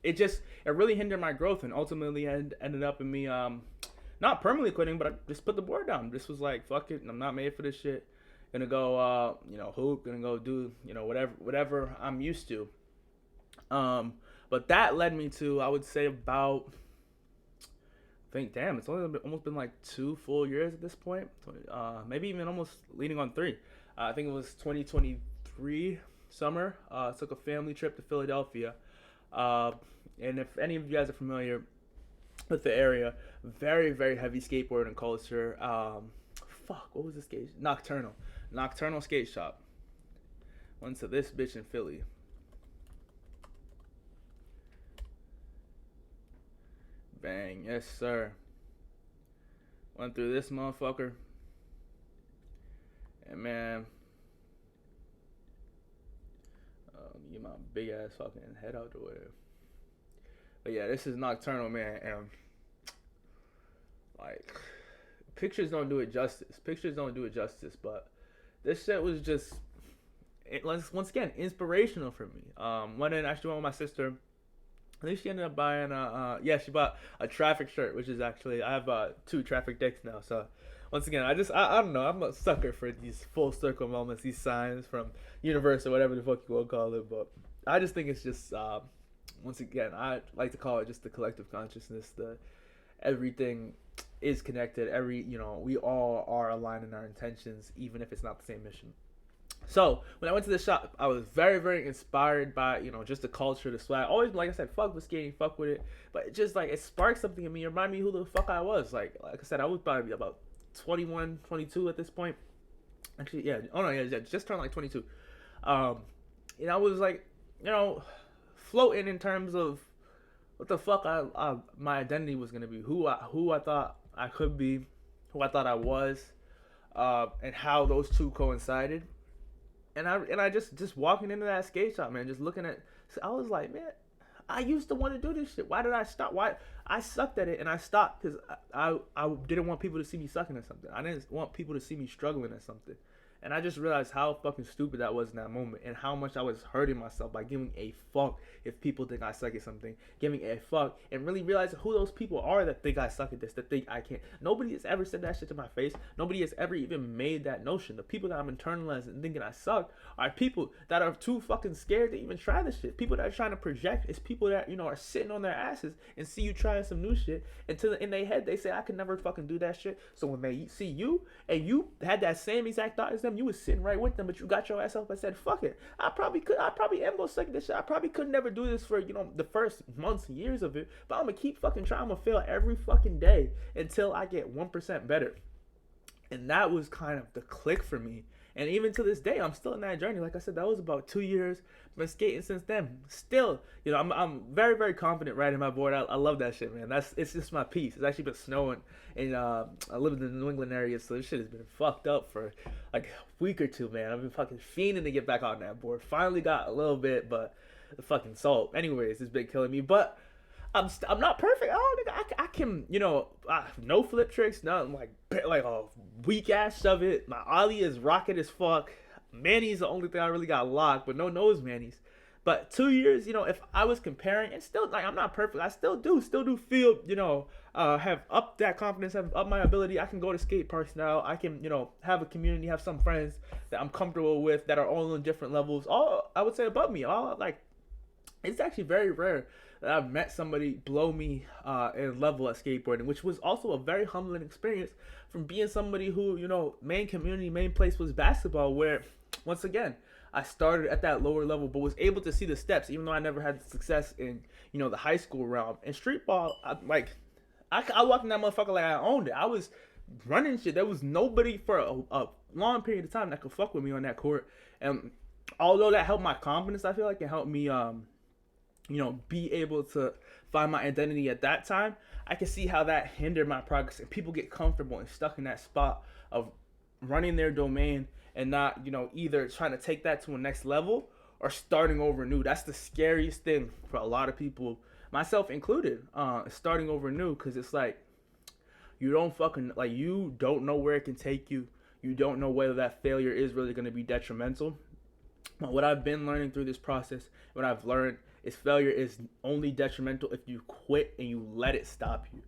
it really hindered my growth, and ultimately ended up in me not permanently quitting, but I just put the board down. This was like, fuck it, I'm not made for this shit. Gonna go hoop, gonna go do whatever I'm used to. But that led me to, I would say, about, it's only almost been like 2 full years at this point. Maybe even almost leading on 3. I think it was 2023 summer. Took a family trip to Philadelphia. And if any of you guys are familiar with the area, very, very heavy skateboarding culture. What was this skate? Nocturnal skate shop. Went to this bitch in Philly. Bang, yes sir. Went through this motherfucker. And man, get my big ass fucking head out the way. But yeah, this is Nocturnal, man, and like, pictures don't do it justice. But this shit was just, once again, inspirational for me. Went with my sister. I think she ended up buying she bought a traffic shirt, which is actually, I have 2 traffic decks now. So once again, I don't know, I'm a sucker for these full circle moments, these signs from universe or whatever the fuck you want to call it. But I just think it's just, once again, I like to call it just the collective consciousness. Everything is connected. We all are aligned in our intentions, even if it's not the same mission. So when I went to the shop, I was very, very inspired by, just the culture, the swag. Always, like I said, fuck with skating, fuck with it. But it just, like, it sparked something in me. It reminded me who the fuck I was. Like I said, I was probably about 21, 22 at this point. Actually, yeah. Oh, no, yeah, just turned like 22. And I was like, floating in terms of what the fuck my identity was going to be. Who I thought I could be, who I thought I was, and how those two coincided. And I just walking into that skate shop, man, just looking at, I was like, man, I used to want to do this shit. Why did I stop? Why I sucked at it, and I stopped because I didn't want people to see me sucking at something. I didn't want people to see me struggling at something. And I just realized how fucking stupid that was in that moment, and how much I was hurting myself by giving a fuck if people think I suck at something, giving a fuck, and really realizing who those people are that think I suck at this, that think I can't. Nobody has ever said that shit to my face. Nobody has ever even made that notion. The people that I'm internalizing and thinking I suck are people that are too fucking scared to even try this shit. People that are trying to project is people that, are sitting on their asses and see you trying some new shit, until in their head they say, I could never fucking do that shit. So when they see you and you had that same exact thought as them, you was sitting right with them, but you got your ass up and said, fuck it, I probably am gonna suck at this shit. I probably could never do this for the first months, years of it, but I'm gonna keep fucking trying. I'm gonna fail every fucking day until I get 1% better. And that was kind of the click for me. And even to this day, I'm still in that journey. Like I said, that was about 2 years. Been skating since then. Still, I'm very, very confident riding my board. I love that shit, man. It's just my piece. It's actually been snowing, and I live in the New England area, so this shit has been fucked up for like a week or 2, man. I've been fucking fiending to get back on that board. Finally got a little bit, but the fucking salt. Anyways, it's been killing me. But I'm not perfect. I don't think I can, no flip tricks, nothing like a weak ass shove it. My ollie is rocket as fuck. Manny's the only thing I really got locked, but no nose Manny's. But 2 years, if I was comparing, and still, like, I'm not perfect. I still do feel, have upped that confidence, have upped my ability. I can go to skate parks now. I can, have a community, have some friends that I'm comfortable with that are all on different levels. All, I would say, above me. All, like, it's actually very rare that I've met somebody below me in level at skateboarding, which was also a very humbling experience from being somebody who, main community, main place was basketball, where, once again, I started at that lower level, but was able to see the steps, even though I never had success in, the high school realm. And street ball, I walked in that motherfucker like I owned it. I was running shit. There was nobody for a long period of time that could fuck with me on that court. And although that helped my confidence, I feel like it helped me, be able to find my identity at that time. I can see how that hindered my progress, and people get comfortable and stuck in that spot of running their domain and not, either trying to take that to a next level or starting over new. That's the scariest thing for a lot of people, myself included, starting over new, because it's like you don't know where it can take you. You don't know whether that failure is really going to be detrimental. But what I've been learning through this process, what I've learned is failure is only detrimental if you quit and you let it stop you.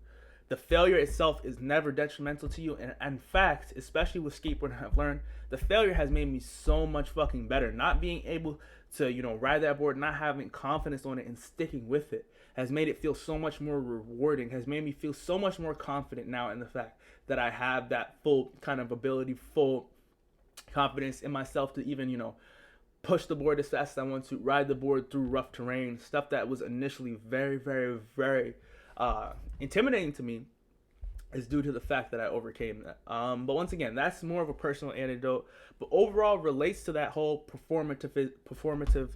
The failure itself is never detrimental to you. And in fact, especially with skateboarding, I've learned the failure has made me so much fucking better. Not being able to, ride that board, not having confidence on it and sticking with it has made it feel so much more rewarding, has made me feel so much more confident now in the fact that I have that full kind of ability, full confidence in myself to even, push the board as fast as I want to, ride the board through rough terrain, stuff that was initially very, very, very intimidating to me is due to the fact that I overcame that. But once again, that's more of a personal anecdote, but overall relates to that whole performativism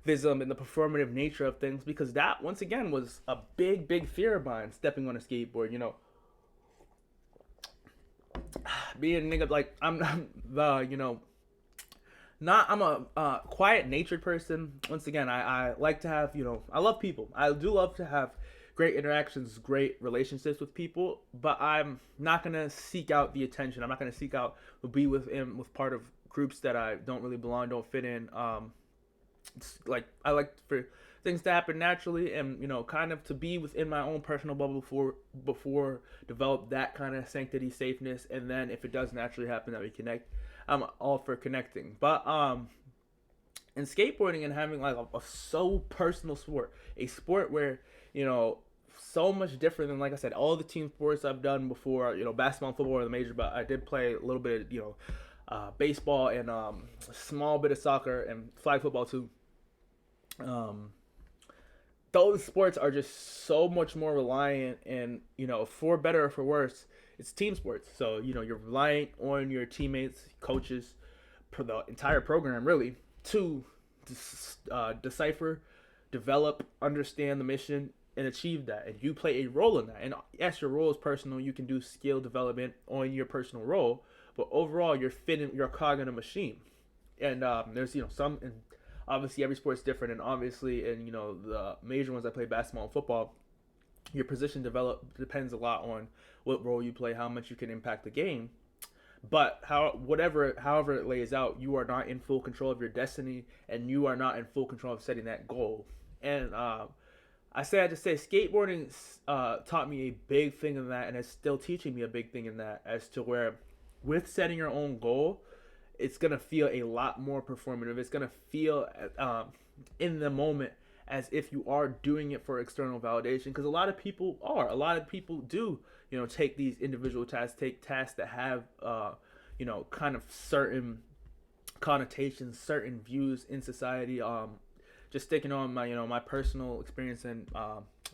and the performative nature of things, because that, once again, was a big, big fear of mine, stepping on a skateboard, being a nigga, like, I'm a quiet natured person. Once again, I like to have, I love people. I do love to have great interactions, great relationships with people, but I'm not going to seek out the attention. I'm not going to seek out to be with part of groups that I don't really belong, don't fit in. It's like, I like for things to happen naturally and, kind of to be within my own personal bubble before develop that kind of sanctity, safeness. And then if it does naturally happen that we connect, I'm all for connecting. But in skateboarding and having like a so personal sport, a sport where, so much different than, like I said, all the team sports I've done before, basketball and football are the major, but I did play a little bit of, baseball and a small bit of soccer and flag football too. Those sports are just so much more reliant and, for better or for worse, it's team sports. So, you're relying on your teammates, coaches, for the entire program, really, to decipher, develop, understand the mission, and achieve that. And you play a role in that. And yes, your role is personal. You can do skill development on your personal role. But overall, you're a cog in a machine. And there's, some... And obviously, every sport's different. And obviously, in, the major ones I play, basketball and football, your position depends a lot on what role you play, how much you can impact the game. But however it lays out, you are not in full control of your destiny, and you are not in full control of setting that goal. And I say skateboarding taught me a big thing in that, and it's still teaching me a big thing in that, as to where with setting your own goal, it's gonna feel a lot more performative. It's gonna feel in the moment as if you are doing it for external validation, because a lot of people do, take these individual tasks, take tasks that have, kind of certain connotations, certain views in society. Just sticking on my, my personal experience and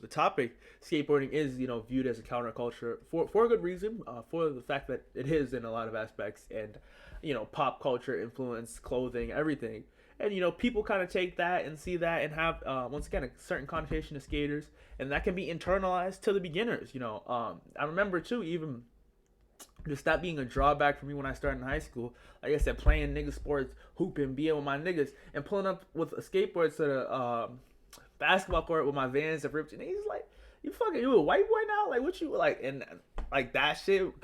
the topic, skateboarding is, viewed as a counterculture for a good reason, for the fact that it is in a lot of aspects, and, pop culture influence, clothing, everything. And, people kind of take that and see that and have, once again, a certain connotation to skaters. And that can be internalized to the beginners, I remember, too, even just that being a drawback for me when I started in high school. Like I said, playing nigga sports, hooping, being with my niggas, and pulling up with a skateboard to the basketball court with my Vans and ripped. And he's like, you a white boy now? Like, what you, like, and, like, that shit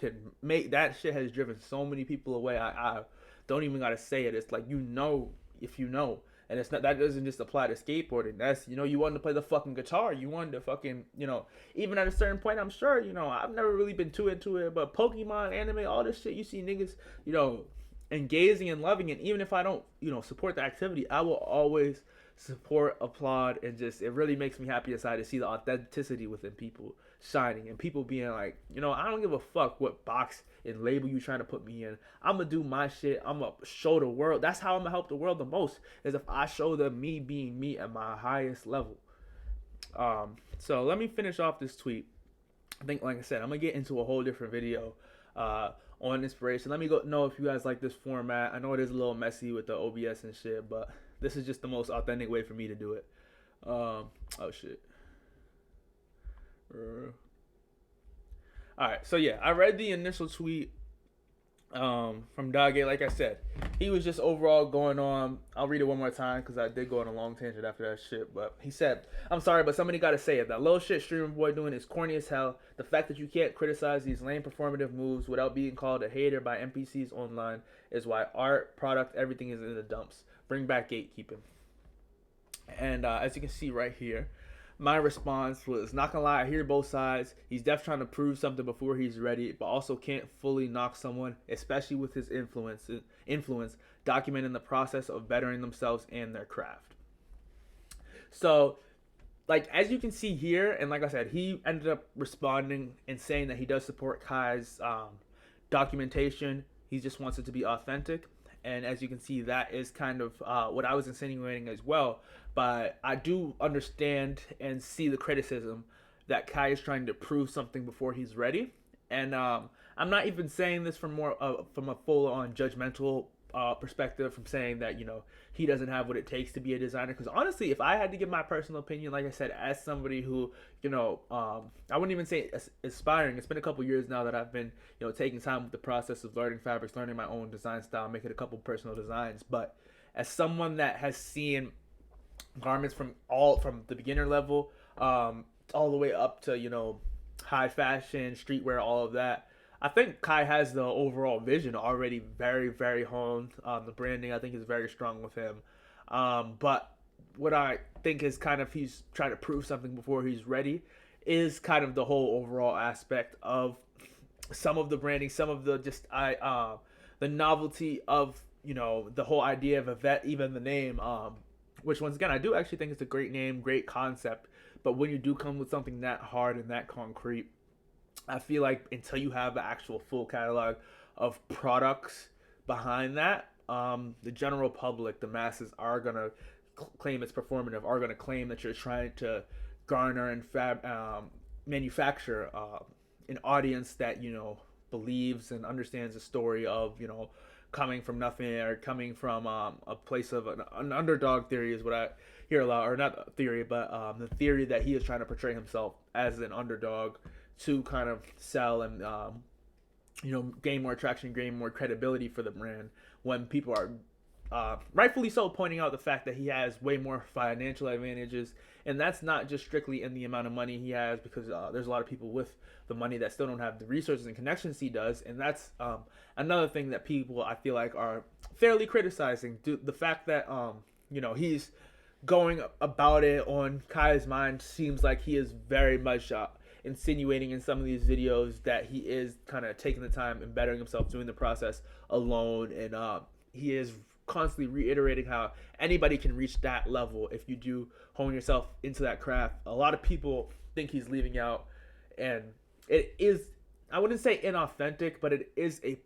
has driven so many people away. I don't even got to say it. It's like, if you know, and it's not, that doesn't just apply to skateboarding. That's, you wanted to play the fucking guitar, you wanted to fucking, even at a certain point, I'm sure, I've never really been too into it, but Pokemon, anime, all this shit, you see niggas, engaging and loving it. Even if I don't, support the activity, I will always support, applaud, and just it really makes me happy inside to see the authenticity within people shining and people being like, I don't give a fuck what box and label you trying to put me in. I'm gonna do my shit. I'm gonna show the world. That's how I'm gonna help the world the most, is if I show them me being me at my highest level. So let me finish off this tweet. I think, like I said, I'm gonna get into a whole different video on inspiration. Let me know if you guys like this format. I know it is a little messy with the OBS and shit, but this is just the most authentic way for me to do it. Oh shit. Alright, so yeah, I read the initial tweet from Doggy. Like I said, he was just overall going on. I'll read it one more time because I did go on a long tangent after that shit. But he said, "I'm sorry, but somebody gotta say it. That little shit streamer boy doing is corny as hell. The fact that you can't criticize these lame performative moves without being called a hater by NPCs online is why art, product, everything is in the dumps. Bring back gatekeeping." And as you can see right here, my response was, not gonna lie, I hear both sides. He's definitely trying to prove something before he's ready, but also can't fully knock someone, especially with his influence documenting the process of bettering themselves and their craft. So, like, as you can see here, and like I said, he ended up responding and saying that he does support Kai's documentation. He just wants it to be authentic. And as you can see, that is kind of what I was insinuating as well. But I do understand and see the criticism that Kai is trying to prove something before he's ready. And I'm not even saying this from a full-on judgmental perspective, from saying that, he doesn't have what it takes to be a designer. Because honestly, if I had to give my personal opinion, like I said, as somebody who, I wouldn't even say aspiring. It's been a couple years now that I've been, taking time with the process of learning fabrics, learning my own design style, making a couple personal designs. But as someone that has seen garments from the beginner level, all the way up to, high fashion, streetwear, all of that, I think Kai has the overall vision already very, very honed. The branding, I think, is very strong with him. But what I think is kind of he's trying to prove something before he's ready is kind of the whole overall aspect of some of the branding, some of the the novelty of, the whole idea of a vet, even the name, which once again, I do actually think it's a great name, great concept. But when you do come with something that hard and that concrete, I feel like until you have the actual full catalog of products behind that, the general public, the masses, are going to claim it's performative, are going to claim that you're trying to garner and manufacture an audience that, believes and understands the story of, coming from nothing, or coming from a place of an underdog theory is what I hear a lot, or not theory, but the theory that he is trying to portray himself as an underdog to kind of sell and gain more traction, gain more credibility for the brand, when people are rightfully so pointing out the fact that he has way more financial advantages. And that's not just strictly in the amount of money he has, because there's a lot of people with the money that still don't have the resources and connections he does. And that's another thing that people, I feel like, are fairly criticizing. The fact that he's going about it on Kai's mind seems like he is very much insinuating in some of these videos that he is kind of taking the time and bettering himself, doing the process alone. And he is constantly reiterating how anybody can reach that level if you do hone yourself into that craft. A lot of people think he's leaving out, and it is, I wouldn't say inauthentic, but it is a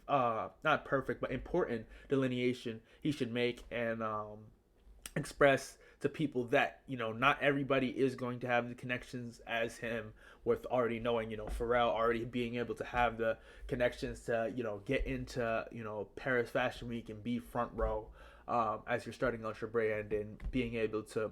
not perfect, but important delineation he should make and express to people that, not everybody is going to have the connections as him, with already knowing, Pharrell already being able to have the connections to, get into, Paris Fashion Week and be front row as you're starting out your brand, and being able to,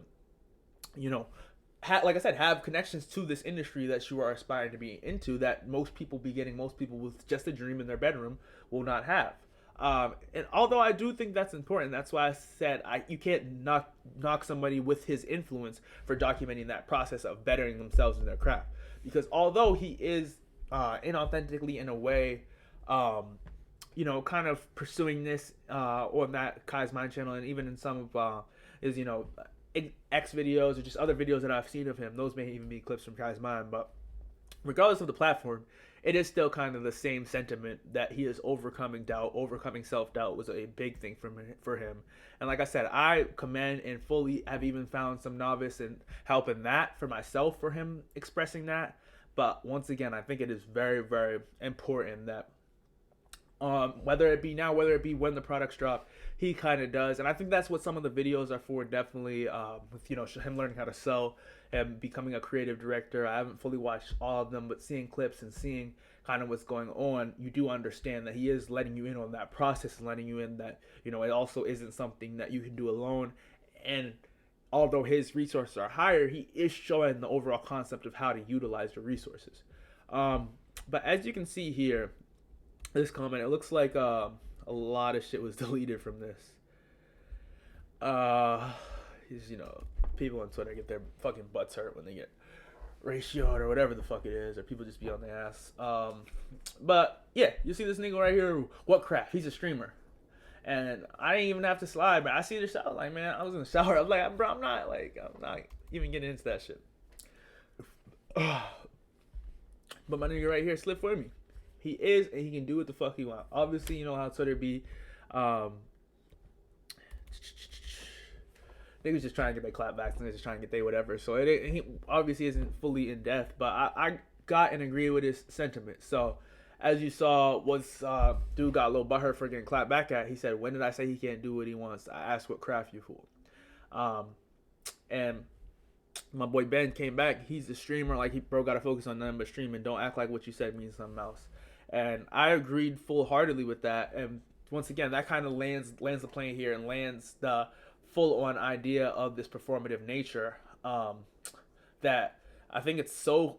like I said, have connections to this industry that you are aspiring to be into, that most people with just a dream in their bedroom will not have. And although I do think that's important, that's why I said you can't knock somebody with his influence for documenting that process of bettering themselves in their craft. Because although he is inauthentically, in a way, kind of pursuing this on that Kai's Mind channel, and even in some of his, X videos, or just other videos that I've seen of him, those may even be clips from Kai's Mind, but regardless of the platform, it is still kind of the same sentiment that he is overcoming doubt. Overcoming self-doubt was a big thing for him. And like I said, I commend and fully have even found some novice and help in that for myself for him expressing that. But once again, I think it is very, very important that whether it be now, whether it be when the products drop, he kind of does. And I think that's what some of the videos are for, definitely, with, him learning how to sell and becoming a creative director. I haven't fully watched all of them, but seeing clips and seeing kind of what's going on, you do understand that he is letting you in on that process and letting you in that, it also isn't something that you can do alone. And although his resources are higher, he is showing the overall concept of how to utilize the resources. But as you can see here, this comment, it looks like a lot of shit was deleted from this. People on Twitter get their fucking butts hurt when they get ratioed or whatever the fuck it is, or people just be on their ass. But yeah, you see this nigga right here, What Craft? He's a streamer. And I didn't even have to slide, but I see the shower. Like, man, I was in the shower. I was like, bro, I'm not even getting into that shit. But my nigga right here slipped for me. He is, and he can do what the fuck he want. Obviously, you know how Twitter be. Niggas just trying to get their clapbacks, niggas just trying to get their whatever. So he obviously isn't fully in depth, but I got and agree with his sentiment. So as you saw, dude got a little butthurt for getting clapped back at. He said, "When did I say he can't do what he wants? I asked what craft you for." And my boy Ben came back. He's a streamer. Like, bro, gotta focus on nothing but streaming. Don't act like what you said means something else. And I agreed full-heartedly with that. And once again, that kind of lands the plane here and lands the full-on idea of this performative nature, that I think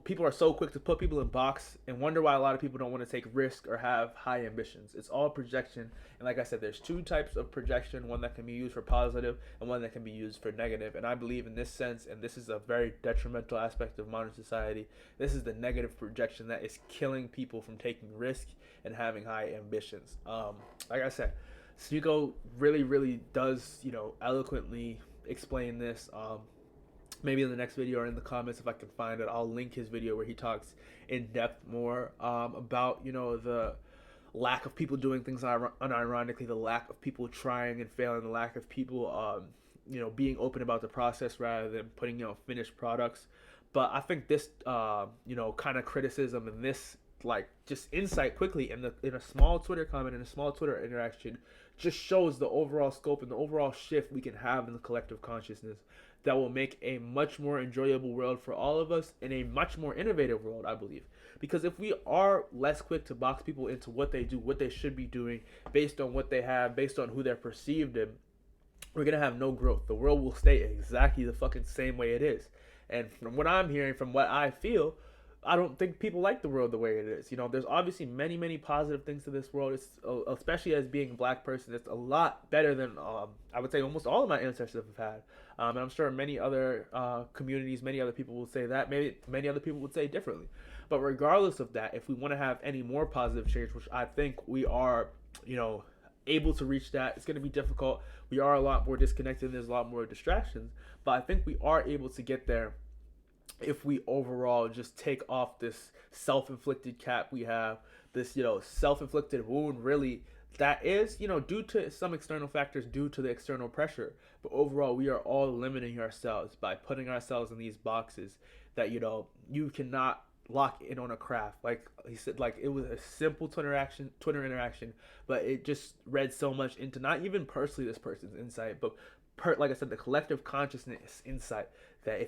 people are so quick to put people in box and wonder why a lot of people don't want to take risk or have high ambitions. It's all projection. And like I said, there's two types of projection, one that can be used for positive and one that can be used for negative. And I believe in this sense, and this is a very detrimental aspect of modern society, this is the negative projection that is killing people from taking risk and having high ambitions. Like I said, Sneeko really, really does, eloquently explain this. Maybe in the next video or in the comments, if I can find it, I'll link his video where he talks in depth more about, the lack of people doing things unironically, the lack of people trying and failing, the lack of people, being open about the process rather than putting out finished products. But I think this, kind of criticism and this, just insight quickly in a small Twitter comment, in a small Twitter interaction, just shows the overall scope and the overall shift we can have in the collective consciousness that will make a much more enjoyable world for all of us and a much more innovative world, I believe. Because if we are less quick to box people into what they do, what they should be doing, based on what they have, based on who they're perceived in, we're going to have no growth. The world will stay exactly the fucking same way it is. And from what I'm hearing, from what I feel, I don't think people like the world the way it is. There's obviously many, many positive things to this world. It's especially as being a black person, it's a lot better than I would say almost all of my ancestors have had. And I'm sure many other communities, many other people will say that. Maybe many other people would say differently. But regardless of that, if we want to have any more positive change, which I think we are, able to reach that, it's going to be difficult. We are a lot more disconnected. There's a lot more distractions. But I think we are able to get there if we overall just take off this self-inflicted cap we have, this, self-inflicted wound, really, that is, due to some external factors, due to the external pressure. But overall, we are all limiting ourselves by putting ourselves in these boxes that, you cannot lock in on a craft. Like he said, it was a simple Twitter interaction, but it just read so much into not even personally this person's insight, but like I said, the collective consciousness insight that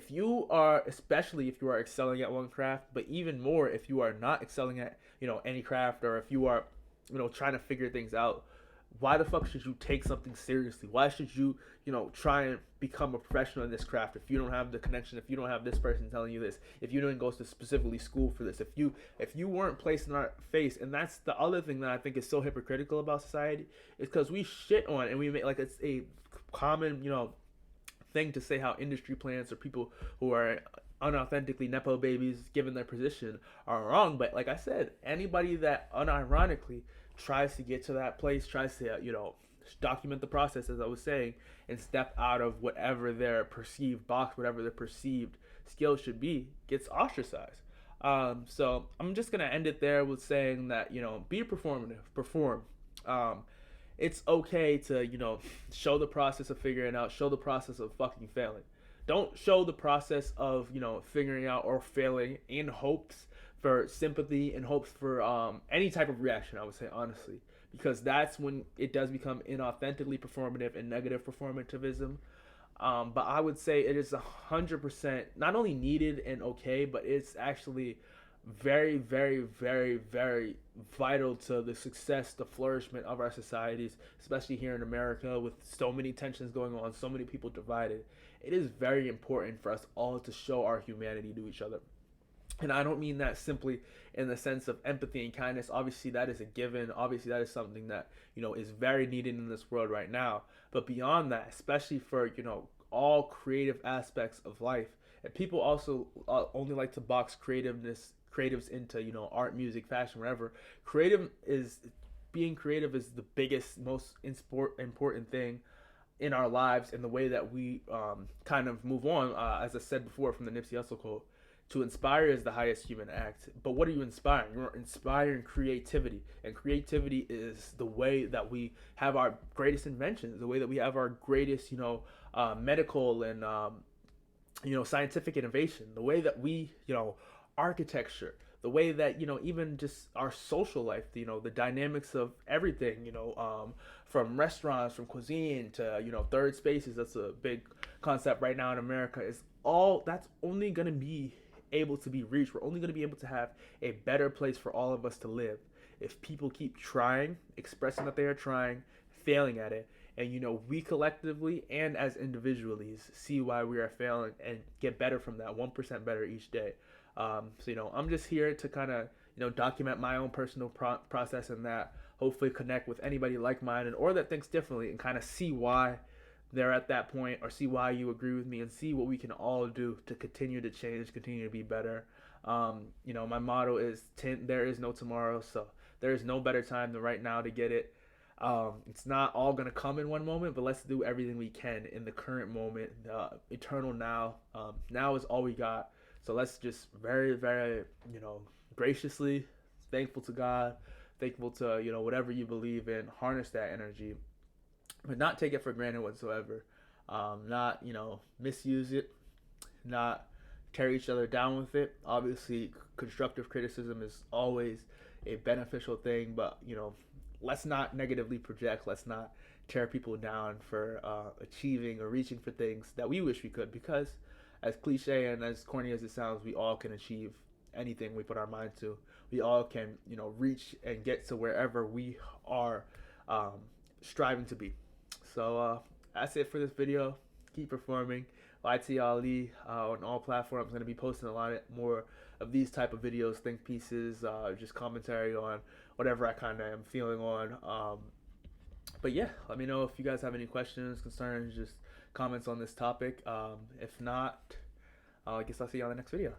especially if you are excelling at one craft, but even more if you are not excelling at, any craft, or if you are, trying to figure things out, why the fuck should you take something seriously? Why should you, try and become a professional in this craft if you don't have the connection, if you don't have this person telling you this, if you didn't go to specifically school for this, if you weren't placed in our face? And that's the other thing that I think is so hypocritical about society, is because we shit on and we make it's a common, thing to say how industry plants or people who are unauthentically nepo babies given their position are wrong. But like I said, anybody that unironically tries to get to that place, tries to document the process, as I was saying, and step out of whatever their perceived box, whatever their perceived skill should be, gets ostracized. So I'm just gonna end it there with saying that be performative, perform. Um, it's okay to show the process of figuring out, show the process of fucking failing. Don't show the process of figuring out or failing in hopes for sympathy, in hopes for any type of reaction. I would say honestly, because that's when it does become inauthentically performative and negative performativism. But I would say it is 100% not only needed and okay, but it's actually very, very, very, very vital to the success, the flourishment of our societies, especially here in America with so many tensions going on, so many people divided. It is very important for us all to show our humanity to each other. And I don't mean that simply in the sense of empathy and kindness. Obviously, that is a given. Obviously, that is something that is very needed in this world right now. But beyond that, especially for all creative aspects of life, and people also only like to box creatives into art, music, fashion, whatever. Being creative is the biggest, most important thing in our lives, in the way that we kind of move on. As I said before, from the Nipsey Hussle quote, to inspire is the highest human act. But what are you inspiring? You're inspiring creativity. And creativity is the way that we have our greatest inventions, the way that we have our greatest, medical and, scientific innovation, the way that we, architecture, the way that, even just our social life, the dynamics of everything, from restaurants, from cuisine to, third spaces. That's a big concept right now in America. Is all that's only going to be able to be reached. We're only going to be able to have a better place for all of us to live if people keep trying, expressing that they are trying, failing at it, and we collectively and as individuals see why we are failing and get better from that, 1% better each day. So I'm just here to kind of document my own personal process, and that hopefully connect with anybody like-minded or that thinks differently, and kind of see why they're at that point, or see why you agree with me, and see what we can all do to continue to change, continue to be better. My motto is there is no tomorrow, so there is no better time than right now to get it. It's not all going to come in one moment, but let's do everything we can in the current moment, the eternal now. Now is all we got. So let's just very, very, graciously, thankful to God, thankful to, whatever you believe in, harness that energy, but not take it for granted whatsoever. Not, misuse it, not tear each other down with it. Obviously, constructive criticism is always a beneficial thing, but, let's not negatively project. Let's not tear people down for achieving or reaching for things that we wish we could, because as cliche and as corny as it sounds, we all can achieve anything we put our mind to. We all can, reach and get to wherever we are striving to be. So that's it for this video. Keep performing. YT Ali on all platforms. I'm going to be posting a lot more of these type of videos, think pieces, just commentary on whatever I kind of am feeling on. But yeah, let me know if you guys have any questions, concerns, just comments on this topic. If not, I guess I'll see you on the next video.